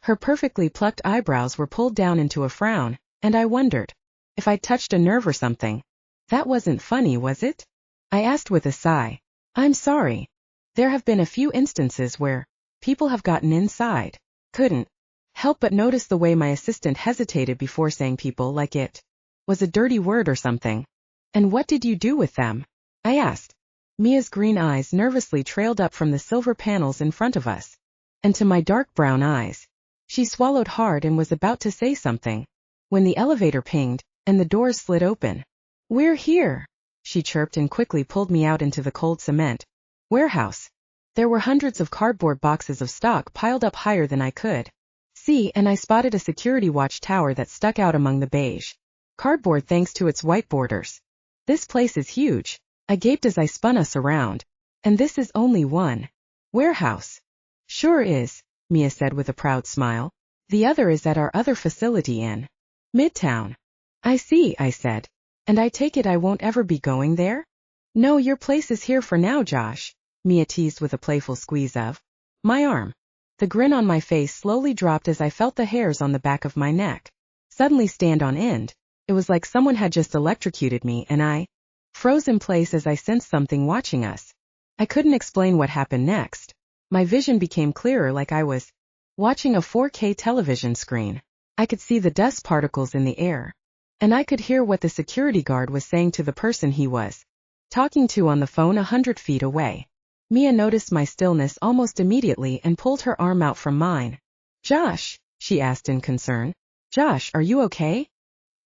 Her perfectly plucked eyebrows were pulled down into a frown, and I wondered if I'd touched a nerve or something. That wasn't funny, was it? I asked with a sigh. I'm sorry. There have been a few instances where people have gotten inside. Couldn't help but notice the way my assistant hesitated before saying people like it was a dirty word or something. And what did you do with them? I asked. Mia's green eyes nervously trailed up from the silver panels in front of us, and to my dark brown eyes. She swallowed hard and was about to say something when the elevator pinged, and the doors slid open. We're here, she chirped and quickly pulled me out into the cold cement warehouse. There were hundreds of cardboard boxes of stock piled up higher than I could see, and I spotted a security watch tower that stuck out among the beige cardboard thanks to its white borders. This place is huge, I gaped as I spun us around. And this is only one warehouse. Sure is, Mia said with a proud smile. The other is at our other facility in Midtown. I see, I said. And I take it I won't ever be going there? No, your place is here for now, Josh, Mia teased with a playful squeeze of my arm. The grin on my face slowly dropped as I felt the hairs on the back of my neck suddenly stand on end. It was like someone had just electrocuted me, and I froze in place as I sensed something watching us. I couldn't explain what happened next. My vision became clearer, like I was watching a 4K television screen. I could see the dust particles in the air, and I could hear what the security guard was saying to the person he was talking to on the phone 100 feet away. Mia noticed my stillness almost immediately and pulled her arm out from mine. Josh, she asked in concern. Josh, are you okay?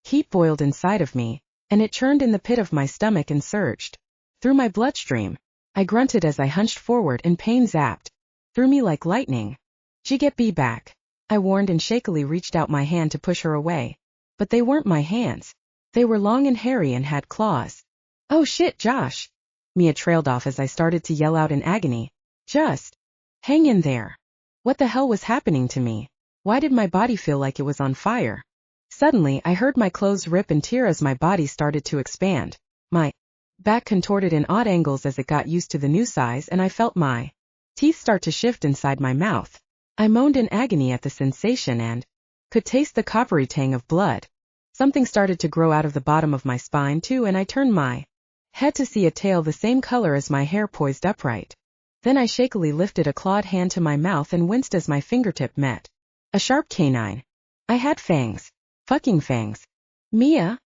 Heat boiled inside of me, and it churned in the pit of my stomach and surged through my bloodstream. I grunted as I hunched forward, and pain zapped through me like lightning. Get me back, I warned and shakily reached out my hand to push her away. But they weren't my hands. They were long and hairy and had claws. Oh shit, Josh! Mia trailed off as I started to yell out in agony. Just hang in there. What the hell was happening to me? Why did my body feel like it was on fire? Suddenly, I heard my clothes rip and tear as my body started to expand. My back contorted in odd angles as it got used to the new size, and I felt my teeth start to shift inside my mouth. I moaned in agony at the sensation and could taste the coppery tang of blood. Something started to grow out of the bottom of my spine too, and I turned my head to see a tail the same color as my hair poised upright. Then I shakily lifted a clawed hand to my mouth and winced as my fingertip met a sharp canine. I had fangs. Fucking fangs. Mia?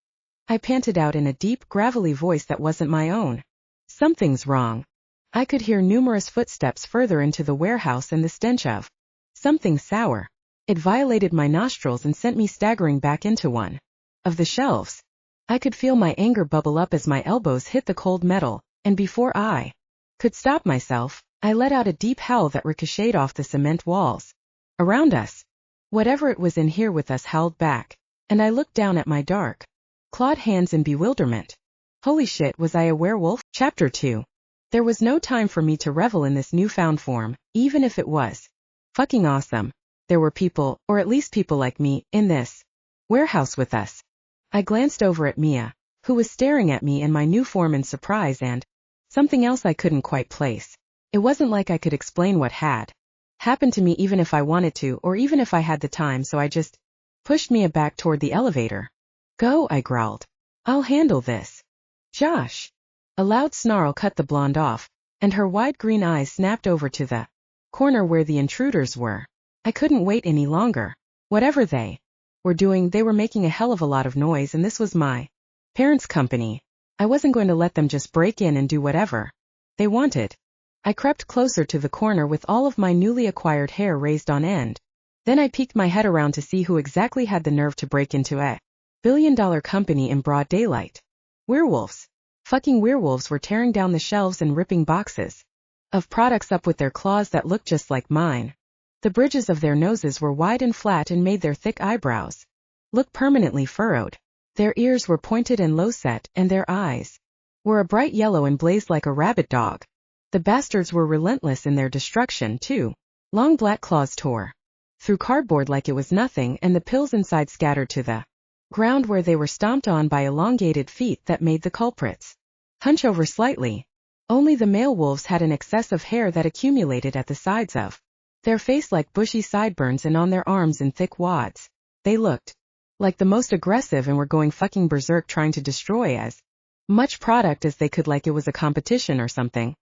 I panted out in a deep, gravelly voice that wasn't my own. Something's wrong. I could hear numerous footsteps further into the warehouse and the stench of something sour. It violated my nostrils and sent me staggering back into one of the shelves. I could feel my anger bubble up as my elbows hit the cold metal, and before I could stop myself, I let out a deep howl that ricocheted off the cement walls. around us. Whatever it was in here with us howled back, and I looked down at my dark, clawed hands in bewilderment. Holy shit, was I a werewolf? Chapter 2. There was no time for me to revel in this newfound form, even if it was fucking awesome. There were people, or at least people like me, in this warehouse with us. I glanced over at Mia, who was staring at me in my new form in surprise and something else I couldn't quite place. It wasn't like I could explain what had happened to me even if I wanted to or even if I had the time, so I just pushed Mia back toward the elevator. Go, I growled. I'll handle this. Josh. A loud snarl cut the blonde off, and her wide green eyes snapped over to the corner where the intruders were. I couldn't wait any longer. Whatever they were doing, they were making a hell of a lot of noise, and this was my parents' company. I wasn't going to let them just break in and do whatever they wanted. I crept closer to the corner with all of my newly acquired hair raised on end. Then I peeked my head around to see who exactly had the nerve to break into a billion-dollar company in broad daylight. Werewolves. Fucking werewolves were tearing down the shelves and ripping boxes of products up with their claws that looked just like mine. The bridges of their noses were wide and flat and made their thick eyebrows look permanently furrowed. Their ears were pointed and low-set, and their eyes were a bright yellow and blazed like a rabid dog. The bastards were relentless in their destruction, too. Long black claws tore through cardboard like it was nothing, and the pills inside scattered to the ground where they were stomped on by elongated feet that made the culprits hunch over slightly. Only the male wolves had an excess of hair that accumulated at the sides of their face like bushy sideburns and on their arms in thick wads. They looked like the most aggressive and were going fucking berserk trying to destroy as much product as they could like it was a competition or something.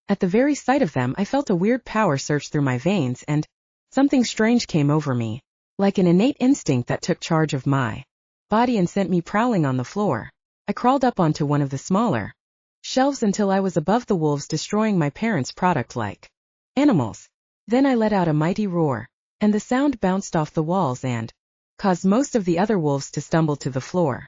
At the very sight of them I felt a weird power surge through my veins and something strange came over me, like an innate instinct that took charge of my body and sent me prowling on the floor. I crawled up onto one of the smaller shelves until I was above the wolves destroying my parents' product like animals. Then I let out a mighty roar, and the sound bounced off the walls and caused most of the other wolves to stumble to the floor.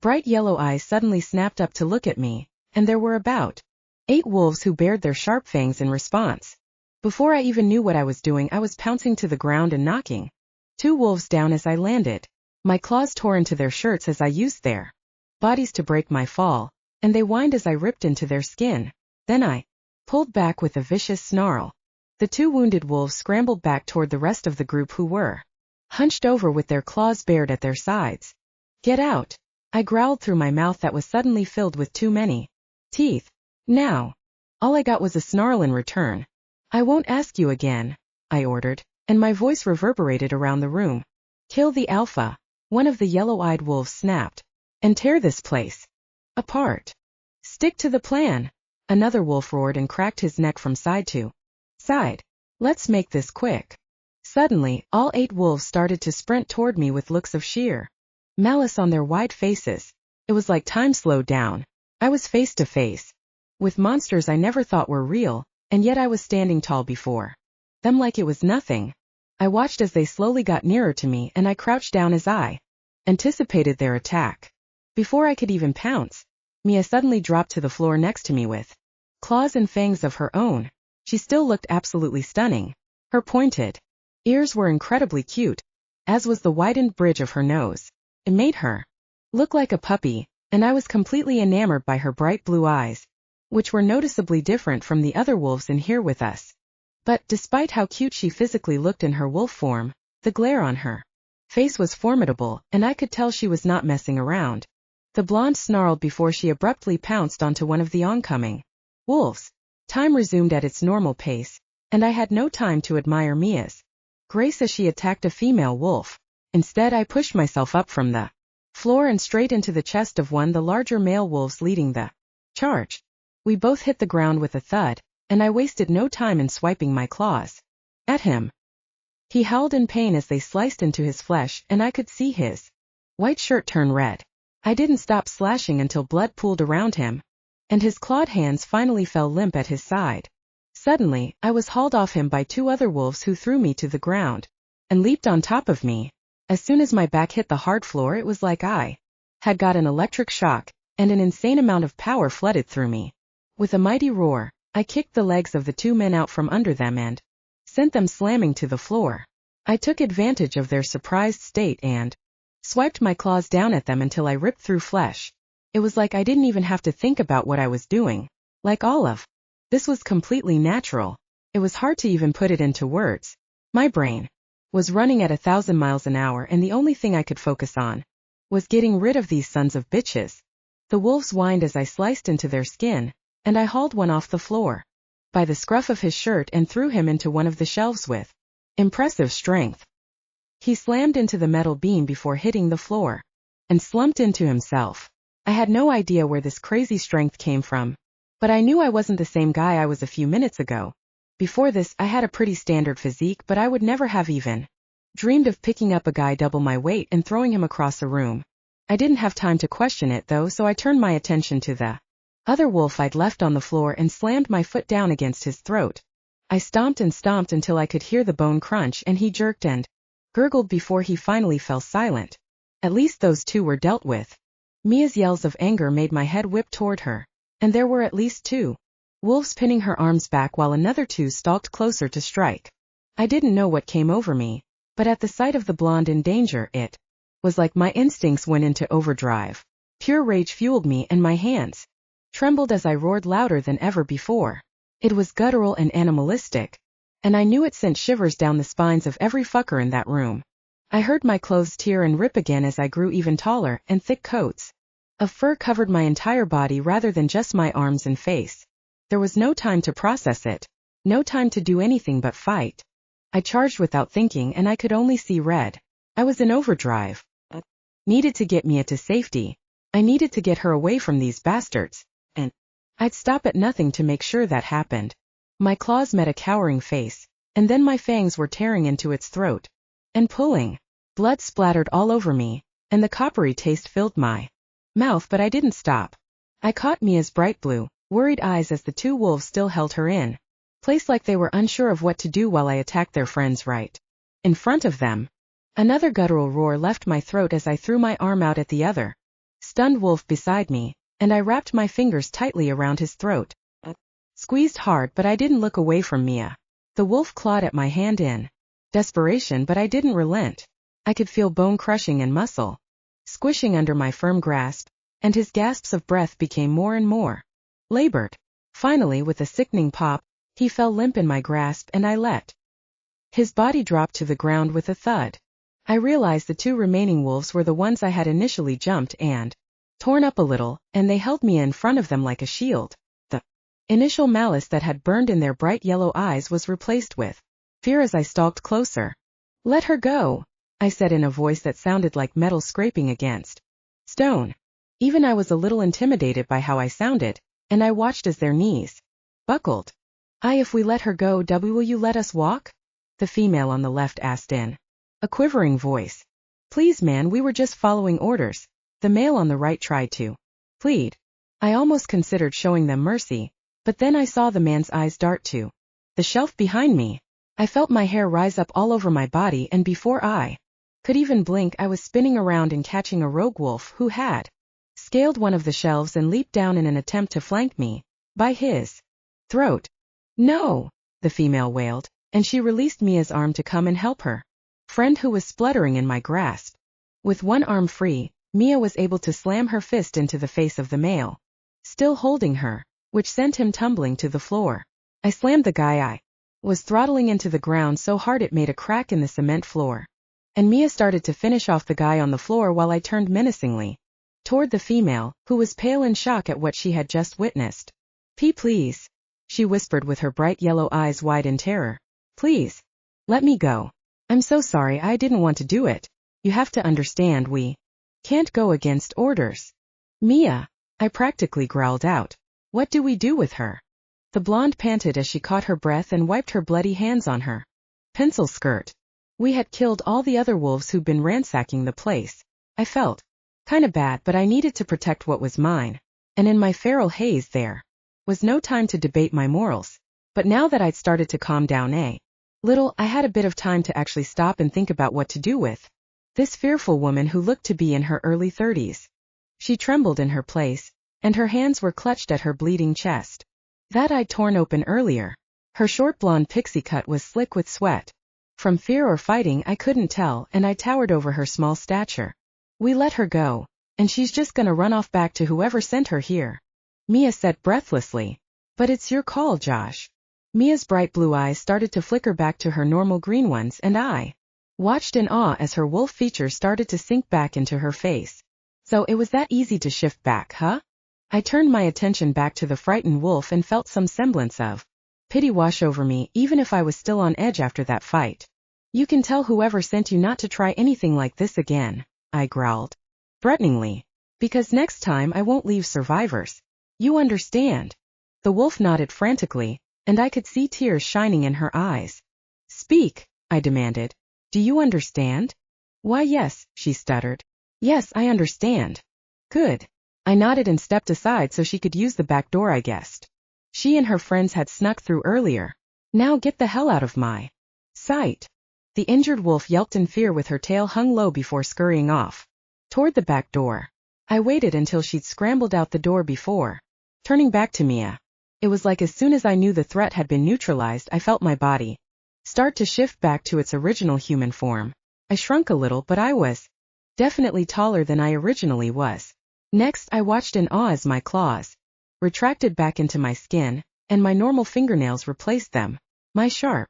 Bright yellow eyes suddenly snapped up to look at me, and there were about 8 wolves who bared their sharp fangs in response. Before I even knew what I was doing, I was pouncing to the ground and knocking 2 wolves down as I landed. My claws tore into their shirts as I used their bodies to break my fall, and they whined as I ripped into their skin. Then I pulled back with a vicious snarl. The 2 wounded wolves scrambled back toward the rest of the group who were hunched over with their claws bared at their sides. Get out! I growled through my mouth that was suddenly filled with too many teeth. Now. All I got was a snarl in return. I won't ask you again, I ordered, and my voice reverberated around the room. Kill the alpha, one of the yellow-eyed wolves snapped, and tear this place apart. Stick to the plan, another wolf roared and cracked his neck from side to side. Let's make this quick. Suddenly, all 8 wolves started to sprint toward me with looks of sheer malice on their wide faces. It was like time slowed down. I was face to face with monsters I never thought were real, and yet I was standing tall before them like it was nothing. I watched as they slowly got nearer to me, and I crouched down as I anticipated their attack. Before I could even pounce, Mia suddenly dropped to the floor next to me with claws and fangs of her own. She still looked absolutely stunning. Her pointed ears were incredibly cute, as was the widened bridge of her nose. It made her look like a puppy, and I was completely enamored by her bright blue eyes, which were noticeably different from the other wolves in here with us. But despite how cute she physically looked in her wolf form, the glare on her face was formidable, and I could tell she was not messing around. The blonde snarled before she abruptly pounced onto one of the oncoming wolves. Time resumed at its normal pace, and I had no time to admire Mia's grace as she attacked a female wolf. Instead, I pushed myself up from the floor and straight into the chest of one of the larger male wolves leading the charge. We both hit the ground with a thud, and I wasted no time in swiping my claws at him. He howled in pain as they sliced into his flesh, and I could see his white shirt turn red. I didn't stop slashing until blood pooled around him, and his clawed hands finally fell limp at his side. Suddenly, I was hauled off him by 2 other wolves who threw me to the ground and leaped on top of me. As soon as my back hit the hard floor, it was like I had got an electric shock, and an insane amount of power flooded through me. With a mighty roar, I kicked the legs of the 2 men out from under them and sent them slamming to the floor. I took advantage of their surprised state and swiped my claws down at them until I ripped through flesh. It was like I didn't even have to think about what I was doing. Like Olive. This was completely natural. It was hard to even put it into words. My brain was running at 1,000 miles an hour, and the only thing I could focus on was getting rid of these sons of bitches. The wolves whined as I sliced into their skin, and I hauled one off the floor by the scruff of his shirt and threw him into one of the shelves with impressive strength. He slammed into the metal beam before hitting the floor and slumped into himself. I had no idea where this crazy strength came from, but I knew I wasn't the same guy I was a few minutes ago. Before this, I had a pretty standard physique, but I would never have even dreamed of picking up a guy double my weight and throwing him across a room. I didn't have time to question it though, so I turned my attention to the other wolf I'd left on the floor and slammed my foot down against his throat. I stomped and stomped until I could hear the bone crunch, and he jerked and gurgled before he finally fell silent. At least those two were dealt with. Mia's yells of anger made my head whip toward her, and there were at least two wolves pinning her arms back while another two stalked closer to strike. I didn't know what came over me, but at the sight of the blonde in danger, it was like my instincts went into overdrive. Pure rage fueled me, and my hands trembled as I roared louder than ever before. It was guttural and animalistic, and I knew it sent shivers down the spines of every fucker in that room. I heard my clothes tear and rip again as I grew even taller, and thick coats of fur covered my entire body rather than just my arms and face. There was no time to process it, no time to do anything but fight. I charged without thinking, and I could only see red. I was in overdrive. Needed to get Mia to safety. I needed to get her away from these bastards, and I'd stop at nothing to make sure that happened. My claws met a cowering face, and then my fangs were tearing into its throat and pulling. Blood splattered all over me, and the coppery taste filled my mouth, but I didn't stop. I caught Mia's bright blue, worried eyes as the two wolves still held her in place like they were unsure of what to do while I attacked their friends right in front of them. Another guttural roar left my throat as I threw my arm out at the other stunned wolf beside me, and I wrapped my fingers tightly around his throat. Squeezed hard, but I didn't look away from Mia. The wolf clawed at my hand in desperation, but I didn't relent. I could feel bone crushing and muscle squishing under my firm grasp, and his gasps of breath became more and more labored. Finally, with a sickening pop, he fell limp in my grasp, and I let his body drop to the ground with a thud. I realized the two remaining wolves were the ones I had initially jumped and torn up a little, and they held me in front of them like a shield. The initial malice that had burned in their bright yellow eyes was replaced with fear as I stalked closer. "Let her go," I said in a voice that sounded like metal scraping against stone. Even I was a little intimidated by how I sounded, and I watched as their knees buckled. "If we let her go, will you let us walk?" the female on the left asked in a quivering voice. "Please man, we were just following orders," the male on the right tried to plead. I almost considered showing them mercy, but then I saw the man's eyes dart to the shelf behind me. I felt my hair rise up all over my body, and before I could even blink, I was spinning around and catching a rogue wolf who had scaled one of the shelves and leaped down in an attempt to flank me by his throat. "No," the female wailed, and she released Mia's arm to come and help her friend who was spluttering in my grasp. With one arm free, Mia was able to slam her fist into the face of the male still holding her, which sent him tumbling to the floor. I slammed the guy I was throttling into the ground so hard it made a crack in the cement floor, and Mia started to finish off the guy on the floor while I turned menacingly toward the female, who was pale in shock at what she had just witnessed. Please," she whispered with her bright yellow eyes wide in terror. "Please, let me go. I'm so sorry, I didn't want to do it. You have to understand, we can't go against orders." "Mia," I practically growled out. "What do we do with her?" The blonde panted as she caught her breath and wiped her bloody hands on her pencil skirt. We had killed all the other wolves who'd been ransacking the place. I felt kinda bad, but I needed to protect what was mine, and in my feral haze there was no time to debate my morals. But now that I'd started to calm down a little, I had a bit of time to actually stop and think about what to do with this fearful woman who looked to be in her early 30s. She trembled in her place, and her hands were clutched at her bleeding chest that I'd torn open earlier. Her short blonde pixie cut was slick with sweat, From fear or fighting I couldn't tell, and I towered over her small stature. We let her go, and she's just gonna run off back to whoever sent her here. Mia said breathlessly. But it's your call, Josh. Mia's bright blue eyes started to flicker back to her normal green ones, and I watched in awe as her wolf features started to sink back into her face. So it was that easy to shift back, huh? I turned my attention back to the frightened wolf and felt some semblance of pity wash over me, even if I was still on edge after that fight. You can tell whoever sent you not to try anything like this again, I growled threateningly. Because next time I won't leave survivors. You understand? The wolf nodded frantically, and I could see tears shining in her eyes. Speak, I demanded. Do you understand? Why yes, she stuttered. Yes, I understand. Good. I nodded and stepped aside so she could use the back door, I guessed. She and her friends had snuck through earlier. Now get the hell out of my sight. The injured wolf yelped in fear with her tail hung low before scurrying off toward the back door. I waited until she'd scrambled out the door before turning back to Mia. It was like as soon as I knew the threat had been neutralized, I felt my body start to shift back to its original human form. I shrunk a little, but I was definitely taller than I originally was. Next, I watched in awe as my claws retracted back into my skin, and my normal fingernails replaced them. My sharp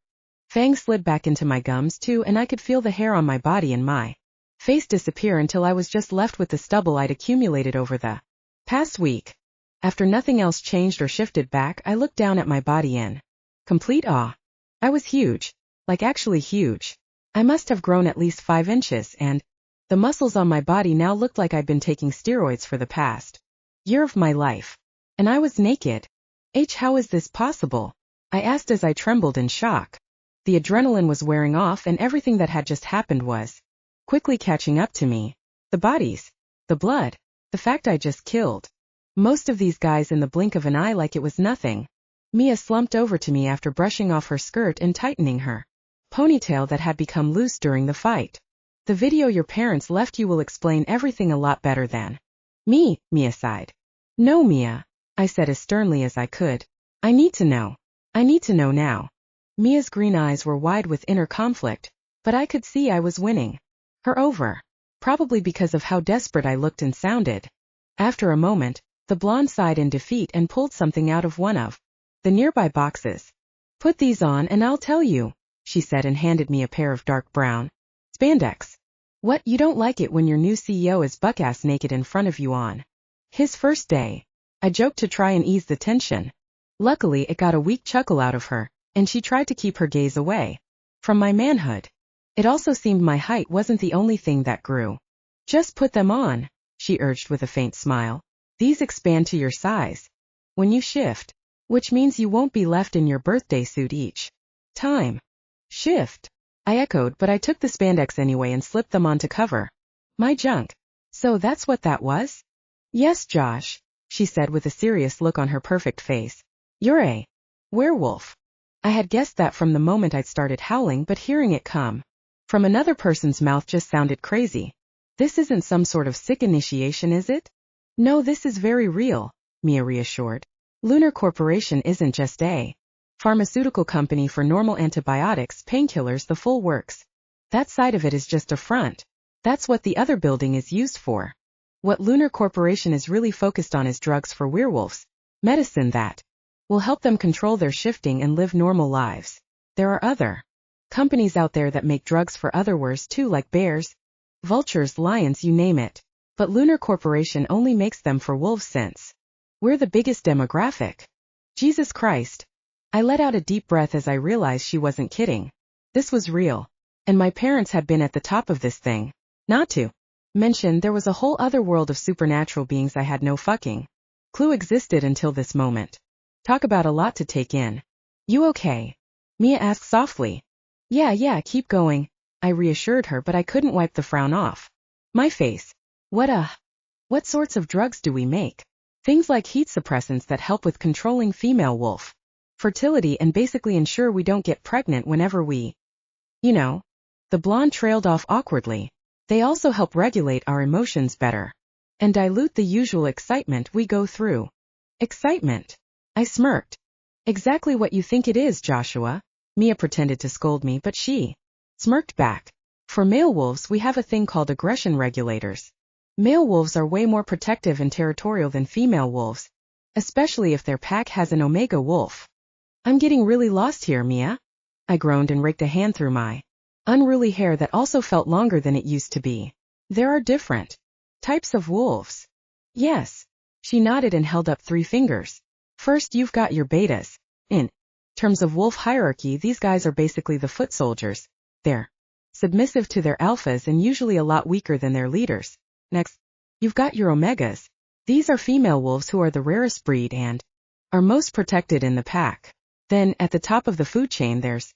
fangs slid back into my gums too, and I could feel the hair on my body and my face disappear until I was just left with the stubble I'd accumulated over the past week. After nothing else changed or shifted back, I looked down at my body in complete awe. I was huge, like actually huge. I must have grown at least 5 inches, and the muscles on my body now looked like I'd been taking steroids for the past year of my life. And I was naked. How is this possible? I asked as I trembled in shock. The adrenaline was wearing off, and everything that had just happened was quickly catching up to me. The bodies, the blood, the fact I just killed most of these guys in the blink of an eye like it was nothing. Mia slumped over to me after brushing off her skirt and tightening her ponytail that had become loose during the fight. The video your parents left you will explain everything a lot better than me, Mia sighed. No, Mia, I said as sternly as I could. I need to know. I need to know now. Mia's green eyes were wide with inner conflict, but I could see I was winning her over. Probably because of how desperate I looked and sounded. After a moment, the blonde sighed in defeat and pulled something out of one of the nearby boxes. Put these on and I'll tell you, she said, and handed me a pair of dark brown spandex. What, you don't like it when your new CEO is buck-ass naked in front of you on his first day? I joked to try and ease the tension. Luckily, it got a weak chuckle out of her, and she tried to keep her gaze away from my manhood. It also seemed my height wasn't the only thing that grew. Just put them on, she urged with a faint smile. These expand to your size when you shift, which means you won't be left in your birthday suit each time. Shift, I echoed, but I took the spandex anyway and slipped them on to cover my junk. So that's what that was? Yes, Josh, she said with a serious look on her perfect face. You're a werewolf. I had guessed that from the moment I'd started howling, but hearing it come from another person's mouth just sounded crazy. This isn't some sort of sick initiation, is it? No, this is very real, Mia reassured. Lunar Corporation isn't just a pharmaceutical company for normal antibiotics, painkillers, the full works. That side of it is just a front. That's what the other building is used for. What Lunar Corporation is really focused on is drugs for werewolves, medicine that will help them control their shifting and live normal lives. There are other companies out there that make drugs for other wares too, like bears, vultures, lions, you name it. But Lunar Corporation only makes them for wolves since we're the biggest demographic. Jesus Christ. I let out a deep breath as I realized she wasn't kidding. This was real. And my parents had been at the top of this thing. Not to mention there was a whole other world of supernatural beings I had no fucking clue existed until this moment. Talk about a lot to take in. You okay? Mia asked softly. Yeah, keep going, I reassured her, but I couldn't wipe the frown off my face. What sorts of drugs do we make? Things like heat suppressants that help with controlling female wolf fertility and basically ensure we don't get pregnant whenever we, the blonde trailed off awkwardly. They also help regulate our emotions better and dilute the usual excitement we go through. Excitement? I smirked. Exactly what you think it is, Joshua. Mia pretended to scold me, but she smirked back. For male wolves we have a thing called aggression regulators. Male wolves are way more protective and territorial than female wolves, especially if their pack has an omega wolf. I'm getting really lost here, Mia. I groaned and raked a hand through my unruly hair that also felt longer than it used to be. There are different types of wolves. Yes. She nodded and held up 3 fingers. First you've got your betas. In terms of wolf hierarchy, these guys are basically the foot soldiers. They're submissive to their alphas and usually a lot weaker than their leaders. Next, you've got your omegas. These are female wolves who are the rarest breed and are most protected in the pack. Then, at the top of the food chain there's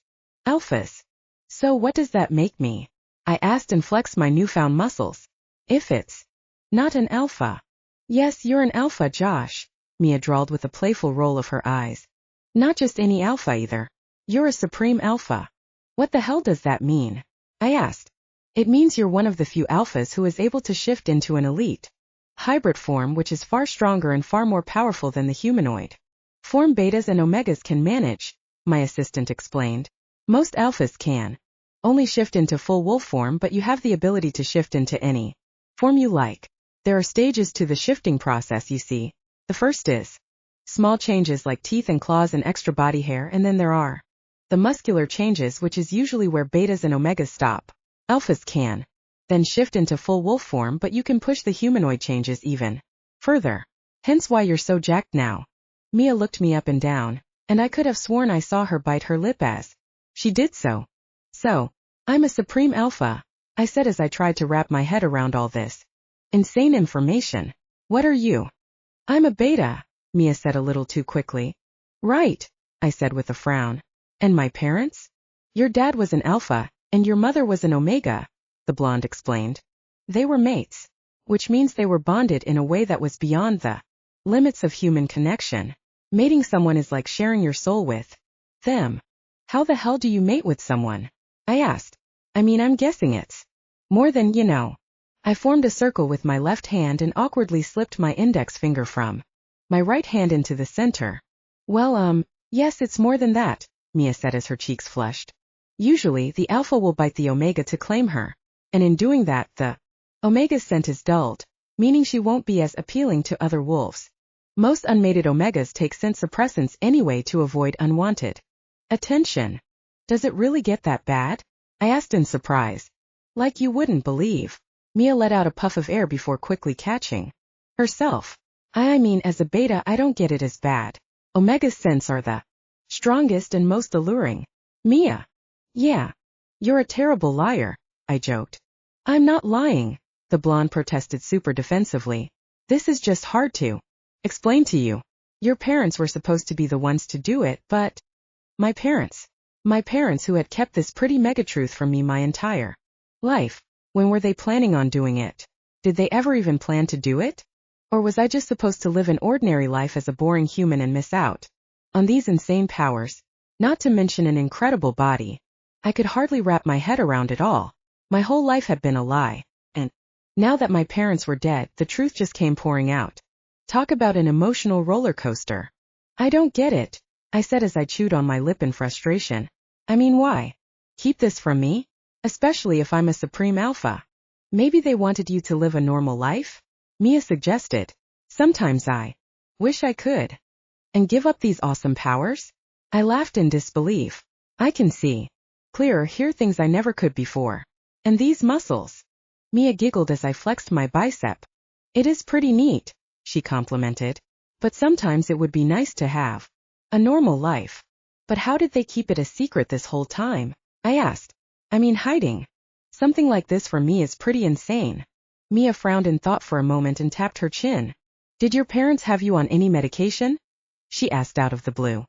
alphas. So what does that make me? I asked and flexed my newfound muscles. If it's not an alpha. Yes, you're an alpha, Josh, Mia drawled with a playful roll of her eyes. Not just any alpha either. You're a supreme alpha. What the hell does that mean? I asked. It means you're one of the few alphas who is able to shift into an elite hybrid form, which is far stronger and far more powerful than the humanoid form betas and omegas can manage, my assistant explained. Most alphas can only shift into full wolf form, but you have the ability to shift into any form you like. There are stages to the shifting process, you see. The first is small changes like teeth and claws and extra body hair, and then there are the muscular changes, which is usually where betas and omegas stop. Alphas can then shift into full wolf form, but you can push the humanoid changes even further. Hence why you're so jacked now. Mia looked me up and down, and I could have sworn I saw her bite her lip as she did so. So, I'm a supreme alpha, I said as I tried to wrap my head around all this insane information. What are you? I'm a beta, Mia said a little too quickly. Right, I said with a frown. And my parents? Your dad was an alpha, and your mother was an omega, the blonde explained. They were mates, which means they were bonded in a way that was beyond the limits of human connection. Mating someone is like sharing your soul with them. How the hell do you mate with someone? I asked. I mean, I'm guessing it's more than you know. I formed a circle with my left hand and awkwardly slipped my index finger from my right hand into the center. Well, yes, it's more than that, Mia said as her cheeks flushed. Usually, the alpha will bite the omega to claim her, and in doing that, the omega's scent is dulled, meaning she won't be as appealing to other wolves. Most unmated omegas take scent suppressants anyway to avoid unwanted attention. Does it really get that bad? I asked in surprise. Like you wouldn't believe. Mia let out a puff of air before quickly catching herself. I mean, as a beta, I don't get it as bad. Omega's scents are the strongest and most alluring. Mia. Yeah. You're a terrible liar, I joked. I'm not lying, the blonde protested super defensively. This is just hard to explain to you. Your parents were supposed to be the ones to do it, but my parents who had kept this pretty megatruth from me my entire life. When were they planning on doing it? Did they ever even plan to do it? Or was I just supposed to live an ordinary life as a boring human and miss out on these insane powers? Not to mention an incredible body. I could hardly wrap my head around it all. My whole life had been a lie, and now that my parents were dead, the truth just came pouring out. Talk about an emotional roller coaster. I don't get it, I said as I chewed on my lip in frustration. I mean, why keep this from me? Especially if I'm a supreme alpha. Maybe they wanted you to live a normal life? Mia suggested. Sometimes I wish I could. And give up these awesome powers? I laughed in disbelief. I can see clearer here things I never could before. And these muscles. Mia giggled as I flexed my bicep. It is pretty neat, she complimented. But sometimes it would be nice to have a normal life. But how did they keep it a secret this whole time? I asked. I mean, hiding something like this for me is pretty insane. Mia frowned in thought for a moment and tapped her chin. Did your parents have you on any medication? She asked out of the blue.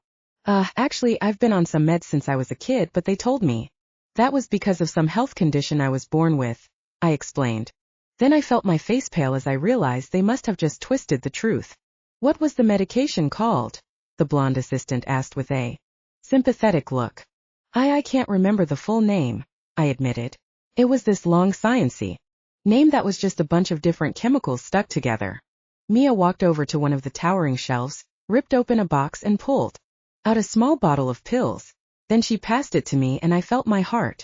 Actually, I've been on some meds since I was a kid, but they told me that was because of some health condition I was born with, I explained. Then I felt my face pale as I realized they must have just twisted the truth. What was the medication called? The blonde assistant asked with a sympathetic look. I can't remember the full name, I admitted. It was this long sciencey name that was just a bunch of different chemicals stuck together. Mia walked over to one of the towering shelves, ripped open a box and pulled out a small bottle of pills. Then she passed it to me and I felt my heart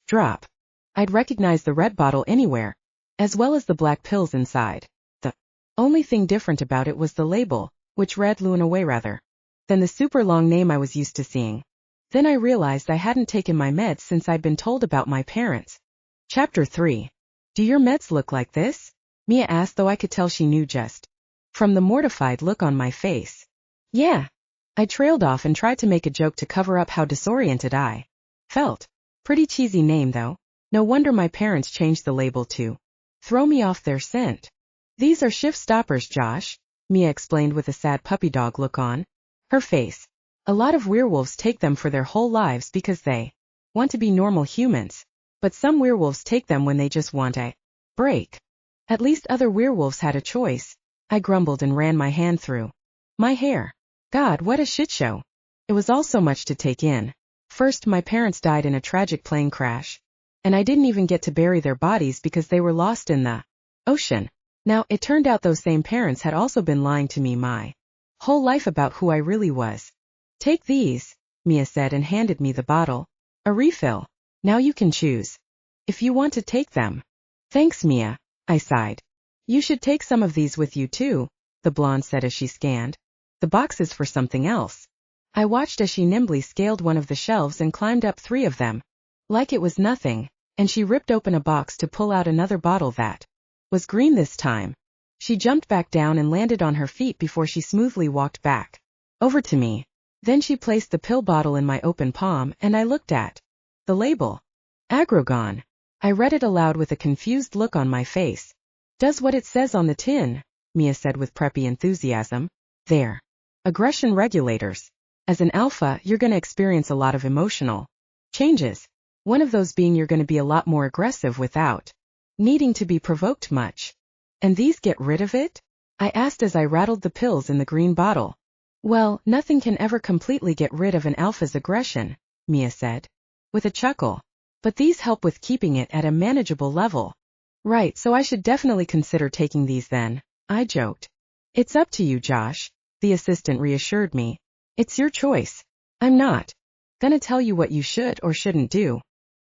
Drop. I'd recognize the red bottle anywhere, as well as the black pills inside. The only thing different about it was the label, which read Lunar than the super long name I was used to seeing. Then I realized I hadn't taken my meds since I'd been told about my parents. Chapter 3. Do your meds look like this? Mia asked, though I could tell she knew just from the mortified look on my face. Yeah. I trailed off and tried to make a joke to cover up how disoriented I felt. Pretty cheesy name though. No wonder my parents changed the label to throw me off their scent. These are shift stoppers, Josh, Mia explained with a sad puppy dog look on her face. A lot of werewolves take them for their whole lives because they want to be normal humans. But some werewolves take them when they just want a break. At least other werewolves had a choice. I grumbled and ran my hand through my hair. God, what a shit show. It was all so much to take in. First, my parents died in a tragic plane crash. And I didn't even get to bury their bodies because they were lost in the ocean. Now, it turned out those same parents had also been lying to me my whole life about who I really was. Take these, Mia said and handed me the bottle. A refill. Now you can choose if you want to take them. Thanks, Mia, I sighed. You should take some of these with you too, the blonde said as she scanned the boxes for something else. I watched as she nimbly scaled one of the shelves and climbed up 3 of them. Like it was nothing, and she ripped open a box to pull out another bottle that was green this time. She jumped back down and landed on her feet before she smoothly walked back over to me. Then she placed the pill bottle in my open palm and I looked at the label. Agrogon. I read it aloud with a confused look on my face. Does what it says on the tin, Mia said with preppy enthusiasm. There. Aggression regulators. As an alpha, you're going to experience a lot of emotional changes. One of those being you're going to be a lot more aggressive without needing to be provoked much. And these get rid of it? I asked as I rattled the pills in the green bottle. Well, nothing can ever completely get rid of an alpha's aggression, Mia said, with a chuckle. But these help with keeping it at a manageable level. Right, so I should definitely consider taking these then, I joked. It's up to you, Josh, the assistant reassured me. It's your choice. I'm not gonna tell you what you should or shouldn't do.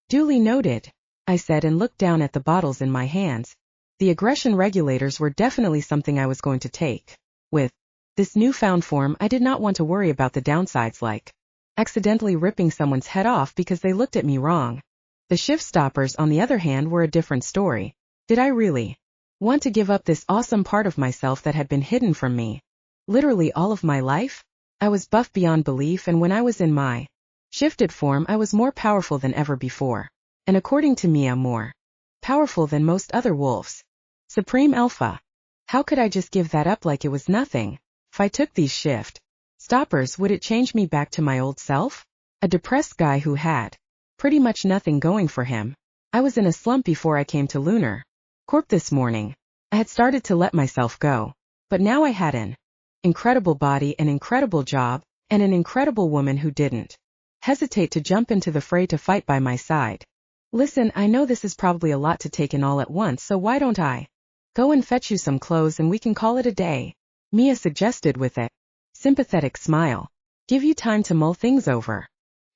Duly noted, I said and looked down at the bottles in my hands. The aggression regulators were definitely something I was going to take. With this newfound form, I did not want to worry about the downsides like accidentally ripping someone's head off because they looked at me wrong. The shift stoppers, on the other hand, were a different story. Did I really want to give up this awesome part of myself that had been hidden from me? Literally all of my life? I was buff beyond belief, and when I was in my shifted form, I was more powerful than ever before. And according to Mia, more powerful than most other wolves. Supreme Alpha. How could I just give that up like it was nothing? If I took these shift stoppers, would it change me back to my old self? A depressed guy who had pretty much nothing going for him. I was in a slump before I came to Lunar Corp this morning. I had started to let myself go. But now I had an incredible body, an incredible job, and an incredible woman who didn't hesitate to jump into the fray to fight by my side. Listen, I know this is probably a lot to take in all at once, so why don't I go and fetch you some clothes and we can call it a day? Mia suggested with a sympathetic smile. Give you time to mull things over.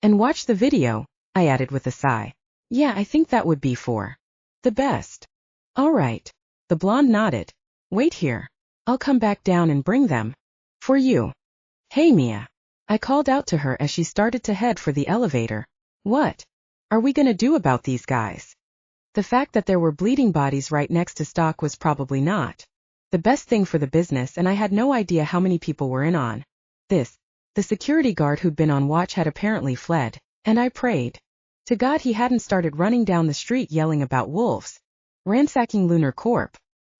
And watch the video, I added with a sigh. Yeah, I think that would be for the best. All right. The blonde nodded. Wait here. I'll come back down and bring them for you. Hey, Mia. I called out to her as she started to head for the elevator. What are we gonna do about these guys? The fact that there were bleeding bodies right next to stock was probably not the best thing for the business, and I had no idea how many people were in on this. The security guard who'd been on watch had apparently fled, and I prayed to God he hadn't started running down the street yelling about wolves ransacking Lunar Corp.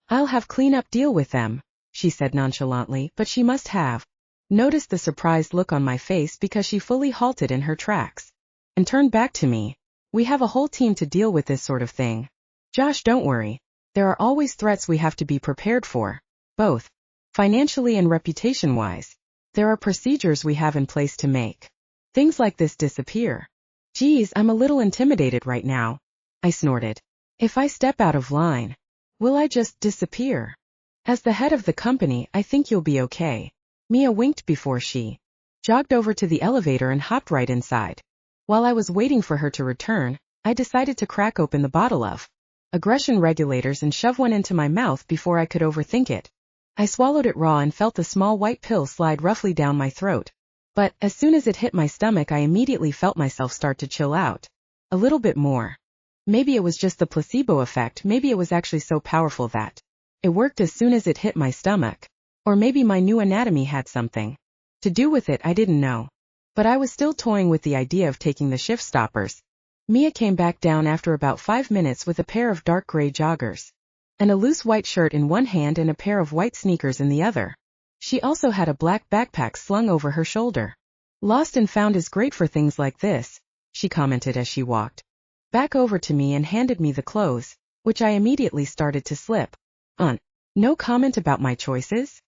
I'll have cleanup deal with them, she said nonchalantly, but she must have noticed the surprised look on my face because she fully halted in her tracks and turned back to me. We have a whole team to deal with this sort of thing. Josh, don't worry. There are always threats we have to be prepared for, both financially and reputation-wise. There are procedures we have in place to make things like this disappear. Geez, I'm a little intimidated right now, I snorted. If I step out of line, will I just disappear? As the head of the company, I think you'll be okay. Mia winked before she jogged over to the elevator and hopped right inside. While I was waiting for her to return, I decided to crack open the bottle of aggression regulators and shove one into my mouth before I could overthink it. I swallowed it raw and felt the small white pill slide roughly down my throat. But, as soon as it hit my stomach, I immediately felt myself start to chill out. A little bit more. Maybe it was just the placebo effect, maybe it was actually so powerful that it worked as soon as it hit my stomach. Or maybe my new anatomy had something to do with it, I didn't know. But I was still toying with the idea of taking the shift stoppers. Mia came back down after about 5 minutes with a pair of dark gray joggers and a loose white shirt in one hand and a pair of white sneakers in the other. She also had a black backpack slung over her shoulder. Lost and found is great for things like this, she commented as she walked back over to me and handed me the clothes, which I immediately started to slip on. No comment about my choices?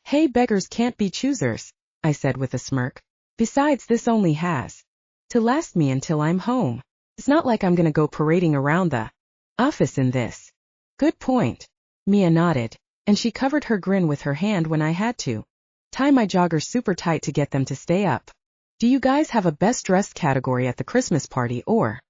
Hey, beggars can't be choosers, I said with a smirk. Besides, this only has to last me until I'm home. It's not like I'm gonna go parading around the office in this. Good point. Mia nodded, and she covered her grin with her hand when I had to tie my joggers super tight to get them to stay up. Do you guys have a best dressed category at the Christmas party or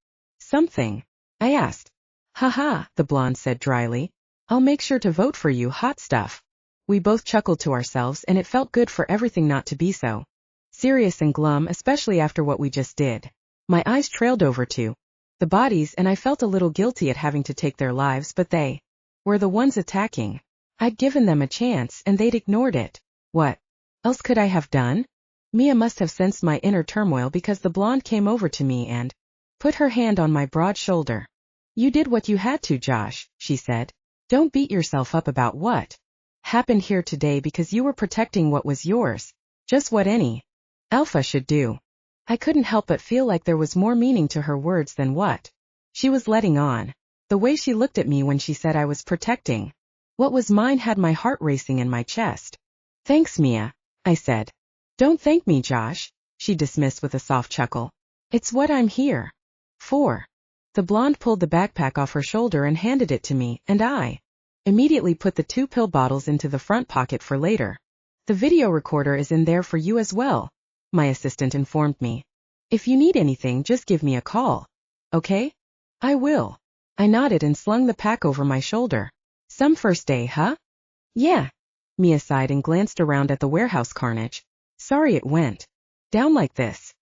something? I asked. Haha, the blonde said dryly. I'll make sure to vote for you, hot stuff. We both chuckled to ourselves, and it felt good for everything not to be so serious and glum, especially after what we just did. My eyes trailed over to the bodies, and I felt a little guilty at having to take their lives, but they were the ones attacking. I'd given them a chance, and they'd ignored it. What else could I have done? Mia must have sensed my inner turmoil because the blonde came over to me and put her hand on my broad shoulder. You did what you had to, Josh, she said. Don't beat yourself up about what happened here today because you were protecting what was yours. Just what any alpha should do. I couldn't help but feel like there was more meaning to her words than what she was letting on. The way she looked at me when she said I was protecting what was mine had my heart racing in my chest. Thanks, Mia, I said. Don't thank me, Josh, she dismissed with a soft chuckle. It's what I'm here for. The blonde pulled the backpack off her shoulder and handed it to me, and I immediately put the 2 pill bottles into the front pocket for later. The video recorder is in there for you as well, my assistant informed me. If you need anything, just give me a call. Okay? I will. I nodded and slung the pack over my shoulder. Some first day, huh? Yeah. Mia sighed and glanced around at the warehouse carnage. Sorry it went down like this.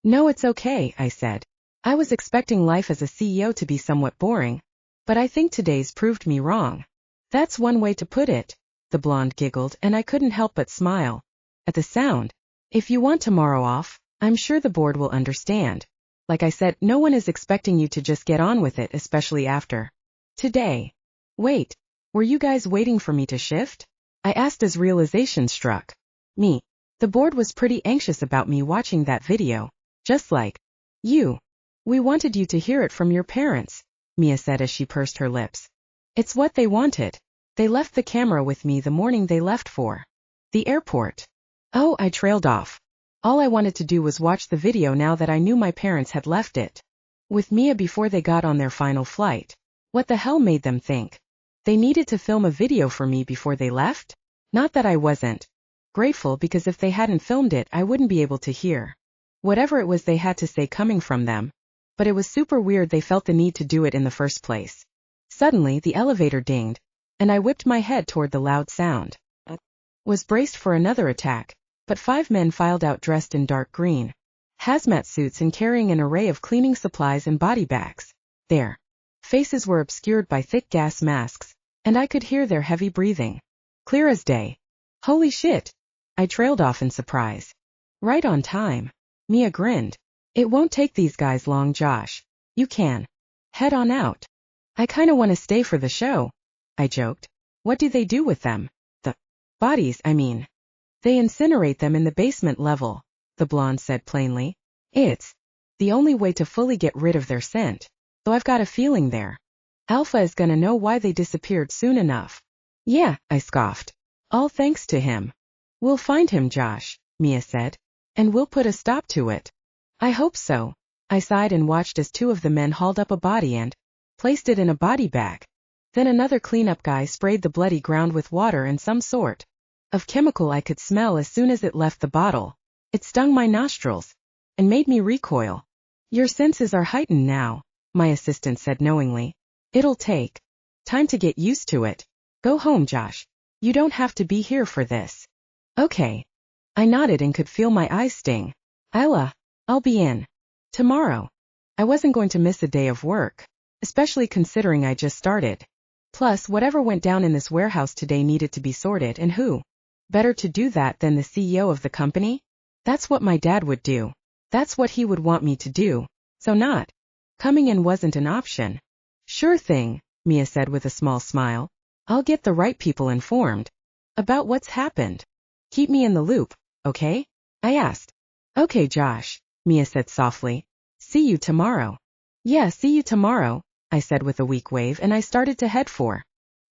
No, it's okay, I said. I was expecting life as a CEO to be somewhat boring, but I think today's proved me wrong. That's one way to put it, the blonde giggled, and I couldn't help but smile at the sound. If you want tomorrow off, I'm sure the board will understand. Like I said, no one is expecting you to just get on with it, especially after today. Wait, were you guys waiting for me to shift? I asked as realization struck me. The board was pretty anxious about me watching that video, just like you. We wanted you to hear it from your parents, Mia said as she pursed her lips. It's what they wanted. They left the camera with me the morning they left for the airport. Oh, I trailed off. All I wanted to do was watch the video now that I knew my parents had left it with Mia before they got on their final flight. What the hell made them think they needed to film a video for me before they left? Not that I wasn't grateful, because if they hadn't filmed it, I wouldn't be able to hear whatever it was they had to say coming from them. But it was super weird they felt the need to do it in the first place. Suddenly, the elevator dinged, and I whipped my head toward the loud sound. Was braced for another attack, but 5 men filed out dressed in dark green hazmat suits and carrying an array of cleaning supplies and body bags. Their faces were obscured by thick gas masks, and I could hear their heavy breathing. Clear as day. Holy shit! I trailed off in surprise. Right on time. Mia grinned. It won't take these guys long, Josh. You can head on out. I kinda wanna stay for the show, I joked. What do they do with them? The bodies, I mean. They incinerate them in the basement level, the blonde said plainly. It's the only way to fully get rid of their scent, though I've got a feeling their alpha is gonna know why they disappeared soon enough. Yeah, I scoffed. All thanks to him. We'll find him, Josh, Mia said, and we'll put a stop to it. I hope so. I sighed and watched as 2 of the men hauled up a body and placed it in a body bag. Then another cleanup guy sprayed the bloody ground with water and some sort of chemical I could smell as soon as it left the bottle. It stung my nostrils and made me recoil. Your senses are heightened now, my assistant said knowingly. It'll take time to get used to it. Go home, Josh. You don't have to be here for this. Okay. I nodded and could feel my eyes sting. I'll be in tomorrow. I wasn't going to miss a day of work, especially considering I just started. Plus, whatever went down in this warehouse today needed to be sorted, and who better to do that than the CEO of the company? That's what my dad would do. That's what he would want me to do. So not coming in wasn't an option. Sure thing, Mia said with a small smile. I'll get the right people informed about what's happened. Keep me in the loop, okay? I asked. Okay, Josh, Mia said softly. See you tomorrow. Yeah, see you tomorrow, I said with a weak wave, and I started to head for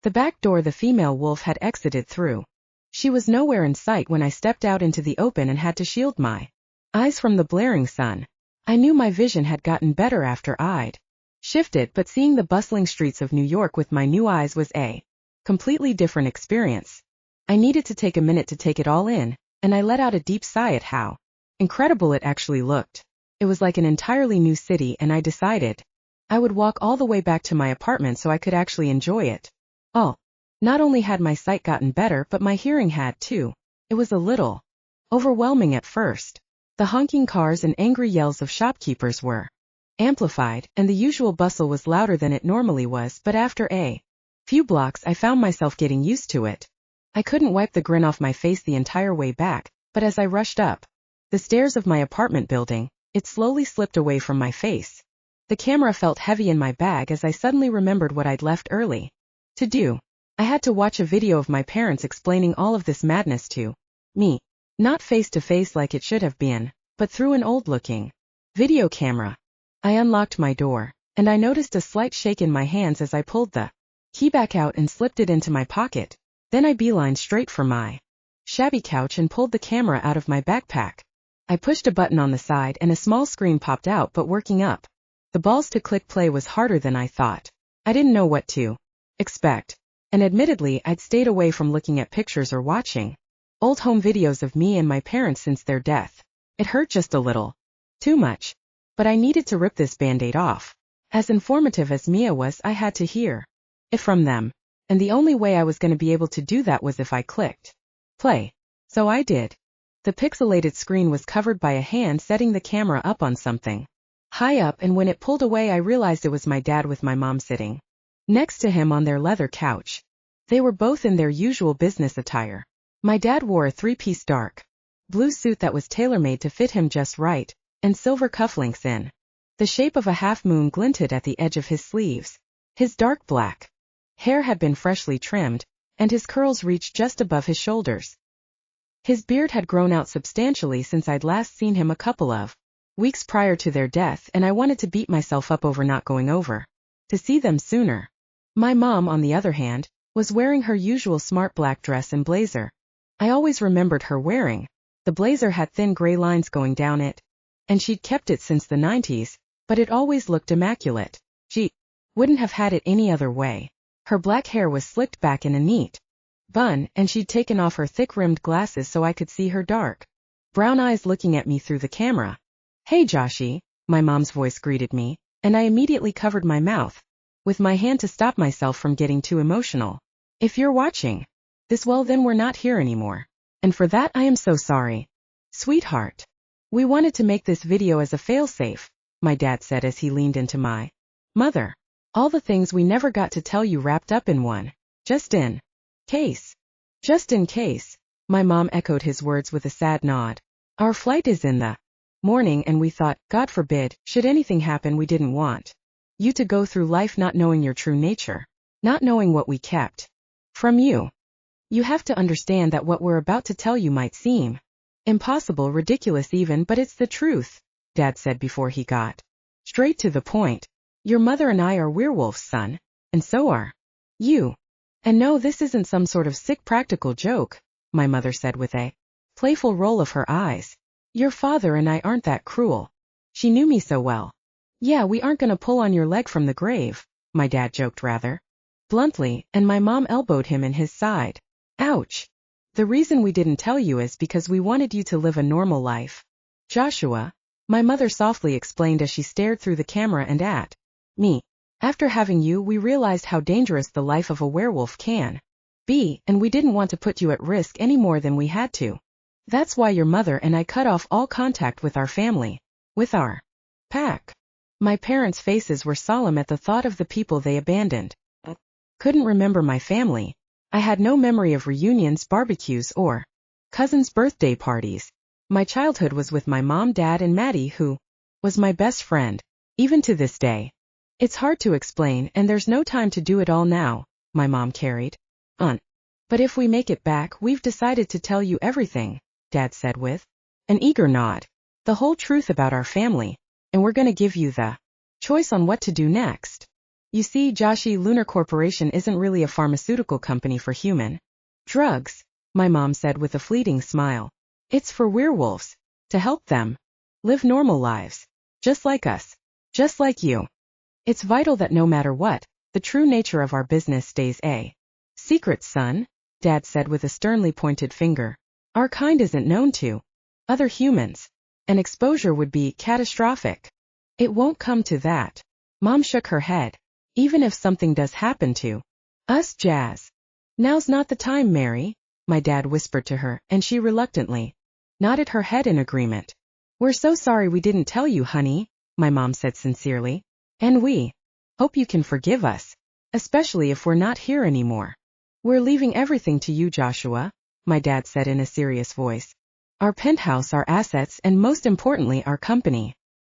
the back door the female wolf had exited through. She was nowhere in sight when I stepped out into the open and had to shield my eyes from the blaring sun. I knew my vision had gotten better after I'd shifted, but seeing the bustling streets of New York with my new eyes was a completely different experience. I needed to take a minute to take it all in, and I let out a deep sigh at how incredible it actually looked. It was like an entirely new city, and I decided I would walk all the way back to my apartment so I could actually enjoy it. Oh, not only had my sight gotten better, but my hearing had too. It was a little overwhelming at first. The honking cars and angry yells of shopkeepers were amplified, and the usual bustle was louder than it normally was, but after a few blocks I found myself getting used to it. I couldn't wipe the grin off my face the entire way back, but as I rushed up the stairs of my apartment building, it slowly slipped away from my face. The camera felt heavy in my bag as I suddenly remembered what I'd left early to do. I had to watch a video of my parents explaining all of this madness to me. Not face to face like it should have been, but through an old-looking video camera. I unlocked my door, and I noticed a slight shake in my hands as I pulled the key back out and slipped it into my pocket. Then I beelined straight for my shabby couch and pulled the camera out of my backpack. I pushed a button on the side and a small screen popped out, but working up the balls to click play was harder than I thought. I didn't know what to expect, and admittedly I'd stayed away from looking at pictures or watching old home videos of me and my parents since their death. It hurt just a little too much, but I needed to rip this band-aid off. As informative as Mia was, I had to hear it from them, and the only way I was going to be able to do that was if I clicked play. So I did. The pixelated screen was covered by a hand setting the camera up on something high up, and when it pulled away I realized it was my dad with my mom sitting next to him on their leather couch. They were both in their usual business attire. My dad wore a three-piece dark blue suit that was tailor-made to fit him just right, and silver cufflinks in the shape of a half-moon glinted at the edge of his sleeves. His dark black hair had been freshly trimmed, and his curls reached just above his shoulders. His beard had grown out substantially since I'd last seen him a couple of weeks prior to their death, and I wanted to beat myself up over not going over to see them sooner. My mom, on the other hand, was wearing her usual smart black dress and blazer. I always remembered her wearing. The blazer had thin gray lines going down it, and she'd kept it since the 90s, but it always looked immaculate. She wouldn't have had it any other way. Her black hair was slicked back in a neat bun, and she'd taken off her thick-rimmed glasses so I could see her dark brown eyes looking at me through the camera. Hey, Joshy, my mom's voice greeted me, and I immediately covered my mouth with my hand to stop myself from getting too emotional. If you're watching this, well, then we're not here anymore. And for that I am so sorry. Sweetheart. We wanted to make this video as a failsafe, my dad said as he leaned into my mother. All the things we never got to tell you wrapped up in one. Just in case. Just in case. My mom echoed his words with a sad nod. Our flight is in the morning, and we thought, God forbid, should anything happen, we didn't want you to go through life not knowing your true nature, not knowing what we kept from you. You have to understand that what we're about to tell you might seem impossible, ridiculous even, but it's the truth, Dad said before he got straight to the point. Your mother and I are werewolves, son, and so are you. And no, this isn't some sort of sick practical joke, my mother said with a playful roll of her eyes. Your father and I aren't that cruel. She knew me so well. Yeah, we aren't gonna pull on your leg from the grave, my dad joked rather bluntly, and my mom elbowed him in his side. Ouch. The reason we didn't tell you is because we wanted you to live a normal life. Joshua, my mother softly explained as she stared through the camera and at Me. After having you, we realized how dangerous the life of a werewolf can be, and we didn't want to put you at risk any more than we had to. That's why your mother and I cut off all contact with our family, with our pack. My parents' faces were solemn at the thought of the people they abandoned. Couldn't remember my family. I had no memory of reunions, barbecues, or cousins' birthday parties. My childhood was with my mom, dad, and Maddie, who was my best friend, even to this day. It's hard to explain, and there's no time to do it all now, my mom carried on. But if we make it back, we've decided to tell you everything, Dad said with an eager nod. The whole truth about our family, and we're gonna give you the choice on what to do next. You see, Joshi, Lunar Corporation isn't really a pharmaceutical company for human drugs, my mom said with a fleeting smile. It's for werewolves, to help them live normal lives, just like us, just like you. It's vital that no matter what, the true nature of our business stays a secret, son, Dad said with a sternly pointed finger. Our kind isn't known to other humans. An exposure would be catastrophic. It won't come to that. Mom shook her head. Even if something does happen to us, Jazz. Now's not the time, Mary, my dad whispered to her, and she reluctantly nodded her head in agreement. We're so sorry we didn't tell you, honey, my mom said sincerely. And we hope you can forgive us, especially if we're not here anymore. We're leaving everything to you, Joshua, my dad said in a serious voice. Our penthouse, our assets, and most importantly, our company.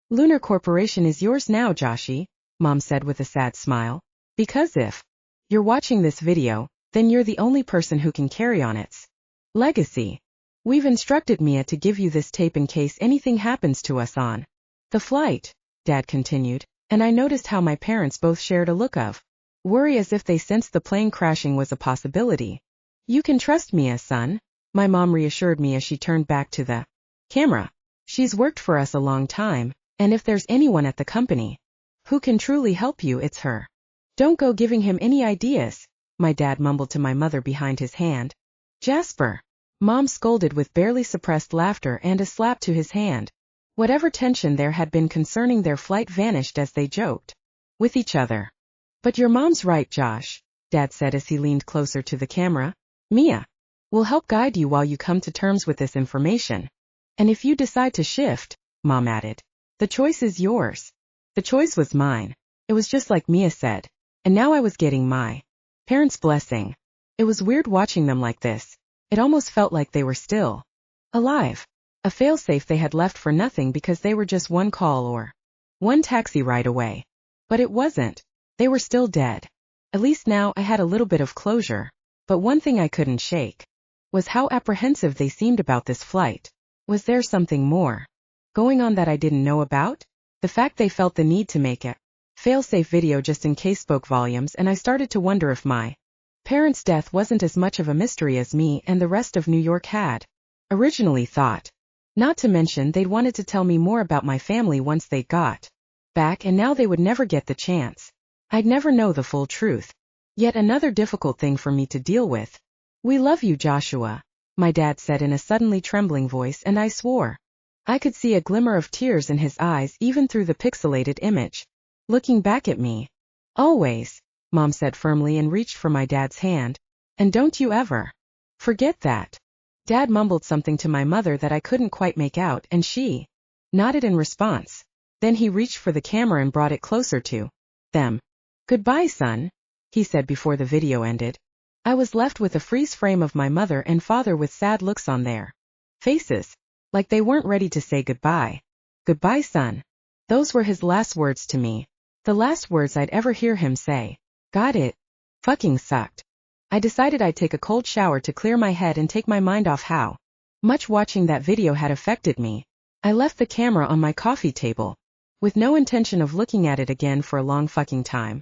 Lunar Corporation is yours now, Joshi, Mom said with a sad smile. Because if you're watching this video, then you're the only person who can carry on its legacy. We've instructed Mia to give you this tape in case anything happens to us on the flight, Dad continued, and I noticed how my parents both shared a look of worry as if they sensed the plane crashing was a possibility. You can trust Mia, son, my mom reassured me as she turned back to the camera. She's worked for us a long time, and if there's anyone at the company who can truly help you, it's her. Don't go giving him any ideas, my dad mumbled to my mother behind his hand. Jasper, Mom scolded with barely suppressed laughter and a slap to his hand. Whatever tension there had been concerning their flight vanished as they joked with each other. But your mom's right, Josh, Dad said as he leaned closer to the camera. Mia will help guide you while you come to terms with this information. And if you decide to shift, Mom added, the choice is yours. The choice was mine. It was just like Mia said. And now I was getting my parents' blessing. It was weird watching them like this. It almost felt like they were still alive. A failsafe they had left for nothing because they were just one call or one taxi ride away. But it wasn't. They were still dead. At least now I had a little bit of closure. But one thing I couldn't shake was how apprehensive they seemed about this flight. Was there something more going on that I didn't know about? The fact they felt the need to make a fail-safe video just in case spoke volumes, and I started to wonder if my parents' death wasn't as much of a mystery as me and the rest of New York had originally thought. Not to mention they'd wanted to tell me more about my family once they got back, and now they would never get the chance. I'd never know the full truth. Yet another difficult thing for me to deal with. We love you, Joshua, my dad said in a suddenly trembling voice, and I swore. I could see a glimmer of tears in his eyes even through the pixelated image. Looking back at me. Always, Mom said firmly and reached for my dad's hand. And don't you ever forget that. Dad mumbled something to my mother that I couldn't quite make out, and she nodded in response. Then he reached for the camera and brought it closer to them. Goodbye, son, he said before the video ended. I was left with a freeze frame of my mother and father with sad looks on their faces, like they weren't ready to say goodbye. Goodbye, son. Those were his last words to me. The last words I'd ever hear him say. God, it fucking sucked. I decided I'd take a cold shower to clear my head and take my mind off how much watching that video had affected me. I left the camera on my coffee table, with no intention of looking at it again for a long fucking time.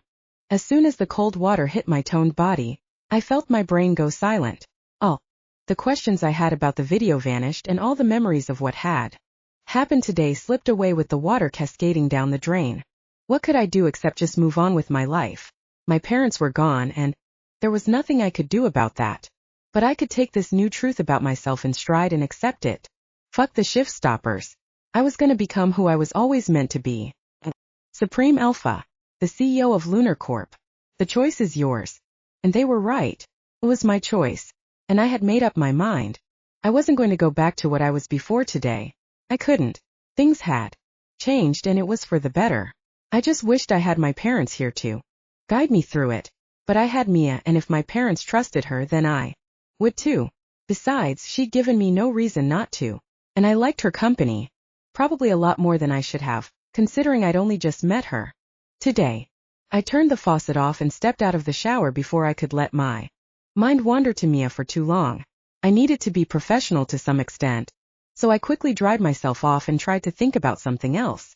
As soon as the cold water hit my toned body, I felt my brain go silent. All the questions I had about the video vanished, and all the memories of what had happened today slipped away with the water cascading down the drain. What could I do except just move on with my life? My parents were gone, and there was nothing I could do about that. But I could take this new truth about myself in stride and accept it. Fuck the shift stoppers. I was gonna become who I was always meant to be. Supreme Alpha. the CEO of Lunar Corp. The choice is yours. And they were right. It was my choice. And I had made up my mind. I wasn't going to go back to what I was before today. I couldn't. Things had changed and it was for the better. I just wished I had my parents here to guide me through it. But I had Mia, and if my parents trusted her, then I would too. Besides, she'd given me no reason not to. And I liked her company. Probably a lot more than I should have, considering I'd only just met her. Today. I turned the faucet off and stepped out of the shower before I could let my mind wander to Mia for too long. I needed to be professional to some extent. So I quickly dried myself off and tried to think about something else.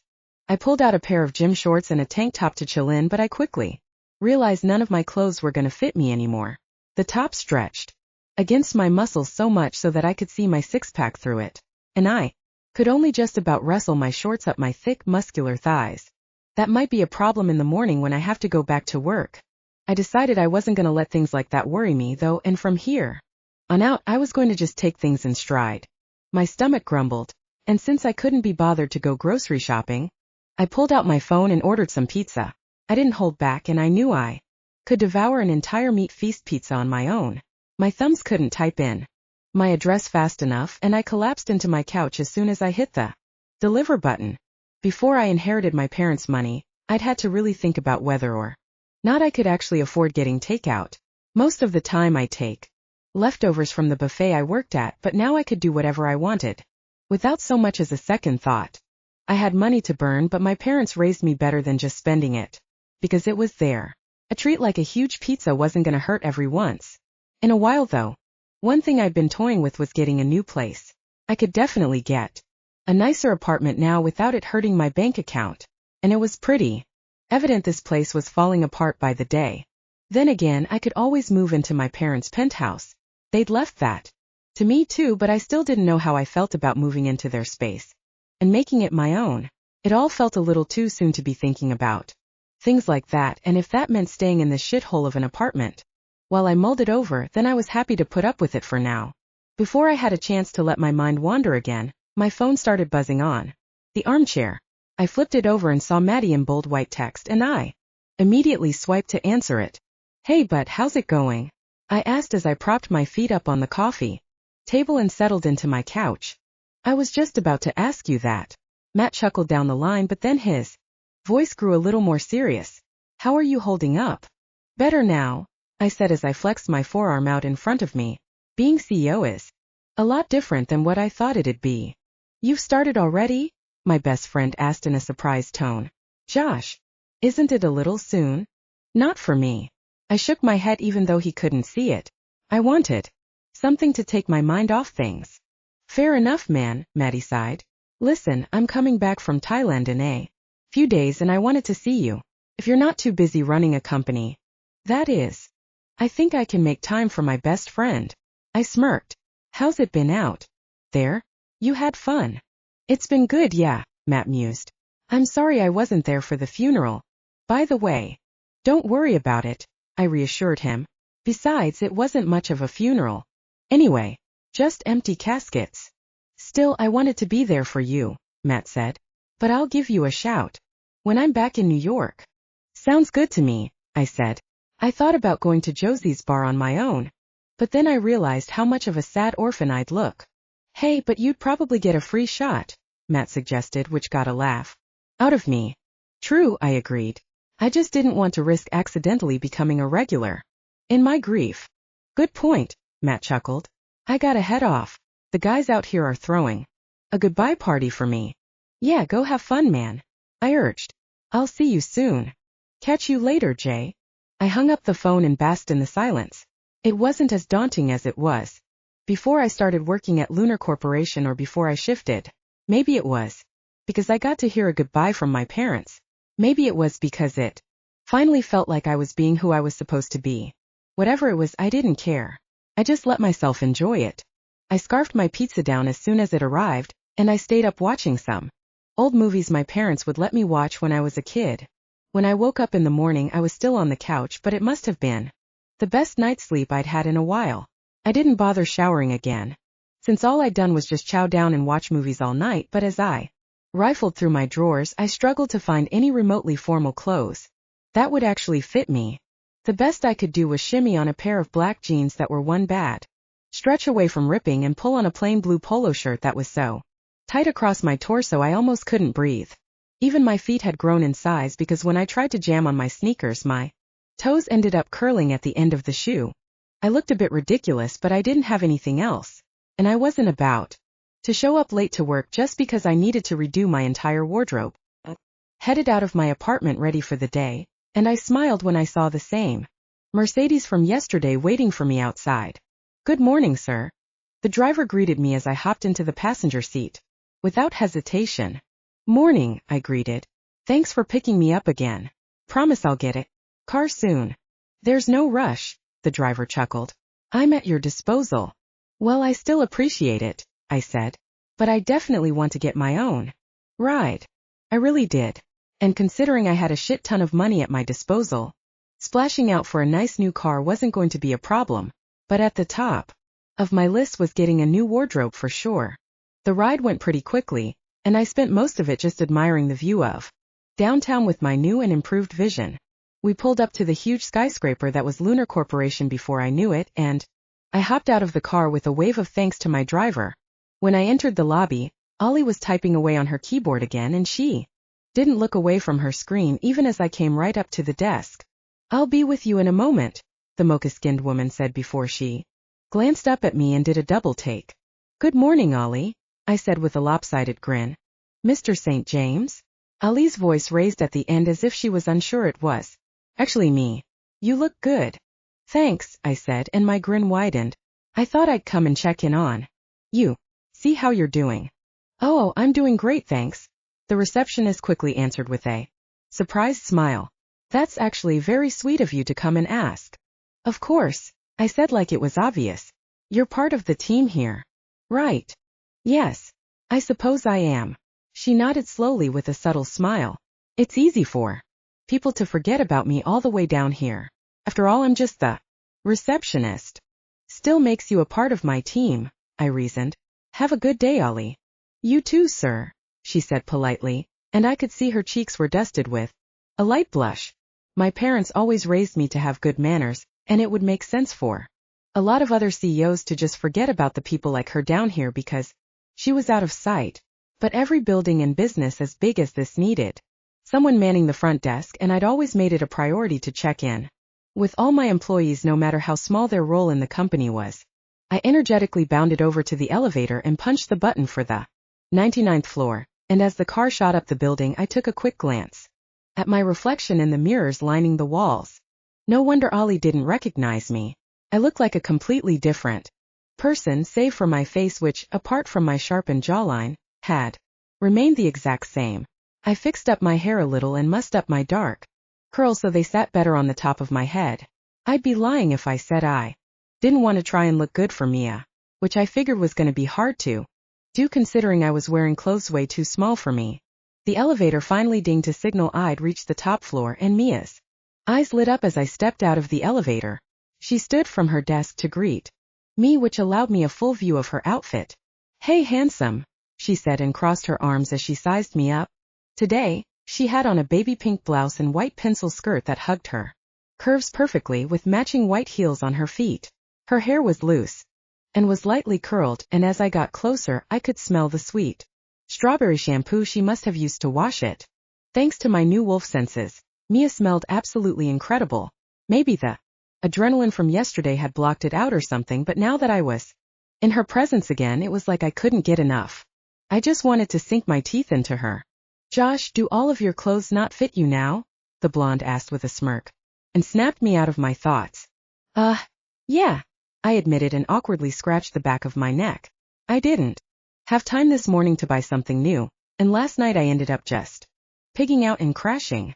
I pulled out a pair of gym shorts and a tank top to chill in, but I quickly realized none of my clothes were going to fit me anymore. The top stretched against my muscles so much so that I could see my six-pack through it. And I could only just about wrestle my shorts up my thick, muscular thighs. That might be a problem in the morning when I have to go back to work. I decided I wasn't going to let things like that worry me, though, and from here on out, I was going to just take things in stride. My stomach grumbled, and since I couldn't be bothered to go grocery shopping, I pulled out my phone and ordered some pizza. I didn't hold back, and I knew I could devour an entire meat feast pizza on my own. My thumbs couldn't type in my address fast enough, and I collapsed into my couch as soon as I hit the deliver button. Before I inherited my parents' money, I'd had to really think about whether or not I could actually afford getting takeout. Most of the time I take leftovers from the buffet I worked at, but now I could do whatever I wanted, without so much as a second thought. I had money to burn, but my parents raised me better than just spending it, because it was there. A treat like a huge pizza wasn't going to hurt every once in a while, though. One thing I'd been toying with was getting a new place. I could definitely get a nicer apartment now without it hurting my bank account, and it was pretty evident this place was falling apart by the day. Then again, I could always move into my parents' penthouse. They'd left that to me too, but I still didn't know how I felt about moving into their space and making it my own. It all felt a little too soon to be thinking about things like that, and if that meant staying in this shithole of an apartment while I mulled it over, then I was happy to put up with it for now. Before I had a chance to let my mind wander again, my phone started buzzing on the armchair. I flipped it over and saw Maddie in bold white text, and I immediately swiped to answer it. "Hey, but how's it going?" I asked as I propped my feet up on the coffee table and settled into my couch. "I was just about to ask you that." Matt chuckled down the line, but then his voice grew a little more serious. "How are you holding up?" "Better now," I said as I flexed my forearm out in front of me. "Being CEO is a lot different than what I thought it'd be." "You've started already?" my best friend asked in a surprised tone. "Josh, isn't it a little soon?" "Not for me." I shook my head even though he couldn't see it. I wanted something to take my mind off things. "Fair enough, man," Maddie sighed. "Listen, I'm coming back from Thailand in a few days and I wanted to see you. If you're not too busy running a company, that is. I think I can make time for my best friend." I smirked. "How's it been out there? You had fun?" "It's been good, yeah," Matt mused. "I'm sorry I wasn't there for the funeral. By the way, don't worry about it," I reassured him. Besides, it wasn't much of a funeral. Anyway, just empty caskets. "Still, I wanted to be there for you," Matt said. "But I'll give you a shout when I'm back in New York." "Sounds good to me," I said. I thought about going to Josie's bar on my own, but then I realized how much of a sad orphan I'd look. "Hey, but you'd probably get a free shot," Matt suggested, which got a laugh out of me. "True," I agreed. I just didn't want to risk accidentally becoming a regular in my grief. "Good point," Matt chuckled. "I gotta head off. The guys out here are throwing a goodbye party for me." "Yeah, go have fun, man," I urged. "I'll see you soon." "Catch you later, Jay." I hung up the phone and basked in the silence. It wasn't as daunting as it was before I started working at Lunar Corporation or before I shifted. Maybe it was because I got to hear a goodbye from my parents. Maybe it was because it finally felt like I was being who I was supposed to be. Whatever it was, I didn't care. I just let myself enjoy it. I scarfed my pizza down as soon as it arrived, and I stayed up watching some old movies my parents would let me watch when I was a kid. When I woke up in the morning, I was still on the couch, but it must have been the best night's sleep I'd had in a while. I didn't bother showering again, since all I'd done was just chow down and watch movies all night, but as I rifled through my drawers, I struggled to find any remotely formal clothes. That would actually fit me. The best I could do was shimmy on a pair of black jeans that were one bad stretch away from ripping and pull on a plain blue polo shirt that was so tight across my torso I almost couldn't breathe. Even my feet had grown in size because when I tried to jam on my sneakers, my toes ended up curling at the end of the shoe. I looked a bit ridiculous, but I didn't have anything else, and I wasn't about to show up late to work just because I needed to redo my entire wardrobe. Headed out of my apartment ready for the day, and I smiled when I saw the same Mercedes from yesterday waiting for me outside. "Good morning, sir." The driver greeted me as I hopped into the passenger seat. Without hesitation. "Morning," I greeted. "Thanks for picking me up again. Promise I'll get it. Car soon." "There's no rush," the driver chuckled. "I'm at your disposal." "Well, I still appreciate it," I said. "But I definitely want to get my own ride." I really did. And considering I had a shit ton of money at my disposal, splashing out for a nice new car wasn't going to be a problem. But at the top of my list was getting a new wardrobe for sure. The ride went pretty quickly, and I spent most of it just admiring the view of downtown with my new and improved vision. We pulled up to the huge skyscraper that was Lunar Corporation before I knew it, and I hopped out of the car with a wave of thanks to my driver. When I entered the lobby, Ollie was typing away on her keyboard again, and she didn't look away from her screen even as I came right up to the desk. "I'll be with you in a moment," the mocha-skinned woman said before she glanced up at me and did a double take. "Good morning, Ollie," I said with a lopsided grin. "Mr. St. James?" Ollie's voice raised at the end as if she was unsure it was actually me. "You look good." "Thanks," I said, and my grin widened. "I thought I'd come and check in on you. See how you're doing." "Oh, I'm doing great, thanks," the receptionist quickly answered with a surprised smile. "That's actually very sweet of you to come and ask." "Of course," I said like it was obvious. "You're part of the team here, right?" "Yes, I suppose I am." She nodded slowly with a subtle smile. "It's easy for people to forget about me all the way down here. After all, I'm just the receptionist." "Still makes you a part of my team," I reasoned. "Have a good day, Ollie." "You too, sir," she said politely, and I could see her cheeks were dusted with a light blush. My parents always raised me to have good manners, and it would make sense for a lot of other CEOs to just forget about the people like her down here because she was out of sight. But every building and business as big as this needed someone manning the front desk, and I'd always made it a priority to check in with all my employees no matter how small their role in the company was. I energetically bounded over to the elevator and punched the button for the 99th floor, and as the car shot up the building I took a quick glance at my reflection in the mirrors lining the walls. No wonder Ollie didn't recognize me. I looked like a completely different person save for my face which, apart from my sharpened jawline, had remained the exact same. I fixed up my hair a little and mussed up my dark curls so they sat better on the top of my head. I'd be lying if I said I didn't want to try and look good for Mia, which I figured was going to be hard to do considering I was wearing clothes way too small for me. The elevator finally dinged to signal I'd reached the top floor, and Mia's eyes lit up as I stepped out of the elevator. She stood from her desk to greet me, which allowed me a full view of her outfit. "Hey, handsome," she said and crossed her arms as she sized me up. Today, she had on a baby pink blouse and white pencil skirt that hugged her curves perfectly with matching white heels on her feet. Her hair was loose and was lightly curled, and as I got closer I could smell the sweet strawberry shampoo she must have used to wash it. Thanks to my new wolf senses, Mia smelled absolutely incredible. Maybe the adrenaline from yesterday had blocked it out or something, but now that I was in her presence again, it was like I couldn't get enough. I just wanted to sink my teeth into her. "Josh, do all of your clothes not fit you now?" the blonde asked with a smirk, and snapped me out of my thoughts. Yeah, I admitted and awkwardly scratched the back of my neck. I didn't have time this morning to buy something new, and last night I ended up just pigging out and crashing.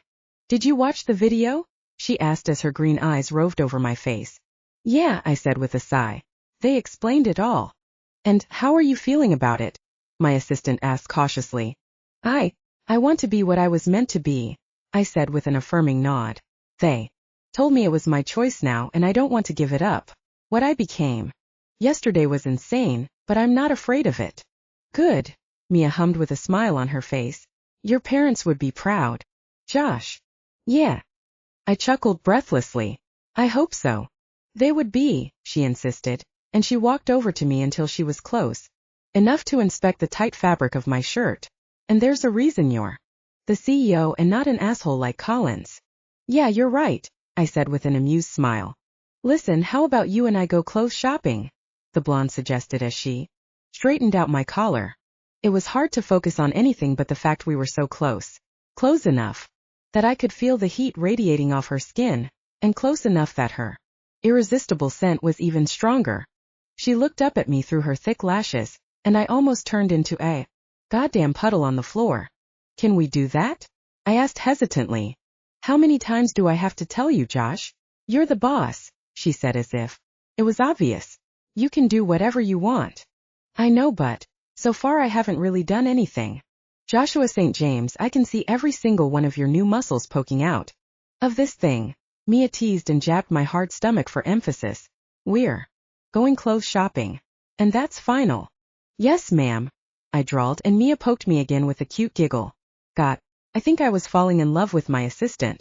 "Did you watch the video?" she asked as her green eyes roved over my face. "Yeah," I said with a sigh. "They explained it all." "And how are you feeling about it?" my assistant asked cautiously. I want to be what I was meant to be," I said with an affirming nod. "They told me it was my choice now, and I don't want to give it up. What I became yesterday was insane, but I'm not afraid of it." "Good," Mia hummed with a smile on her face. "Your parents would be proud." "Josh." "Yeah. I chuckled breathlessly. I hope so. They would be, she insisted, and she walked over to me until she was close enough to inspect the tight fabric of my shirt. And there's a reason you're the CEO and not an asshole like Collins. Yeah, you're right, I said with an amused smile. Listen, how about you and I go clothes shopping? The blonde suggested as she straightened out my collar. It was hard to focus on anything but the fact we were so close. Close enough that I could feel the heat radiating off her skin, and close enough that her irresistible scent was even stronger. She looked up at me through her thick lashes, and I almost turned into a goddamn puddle on the floor. Can we do that? I asked hesitantly. How many times do I have to tell you, Josh? You're the boss, she said as if it was obvious. You can do whatever you want. I know, but so far I haven't really done anything. Joshua St. James, I can see every single one of your new muscles poking out of this thing. Mia teased and jabbed my hard stomach for emphasis. We're going clothes shopping. And that's final. Yes, ma'am, I drawled, and Mia poked me again with a cute giggle. I think I was falling in love with my assistant.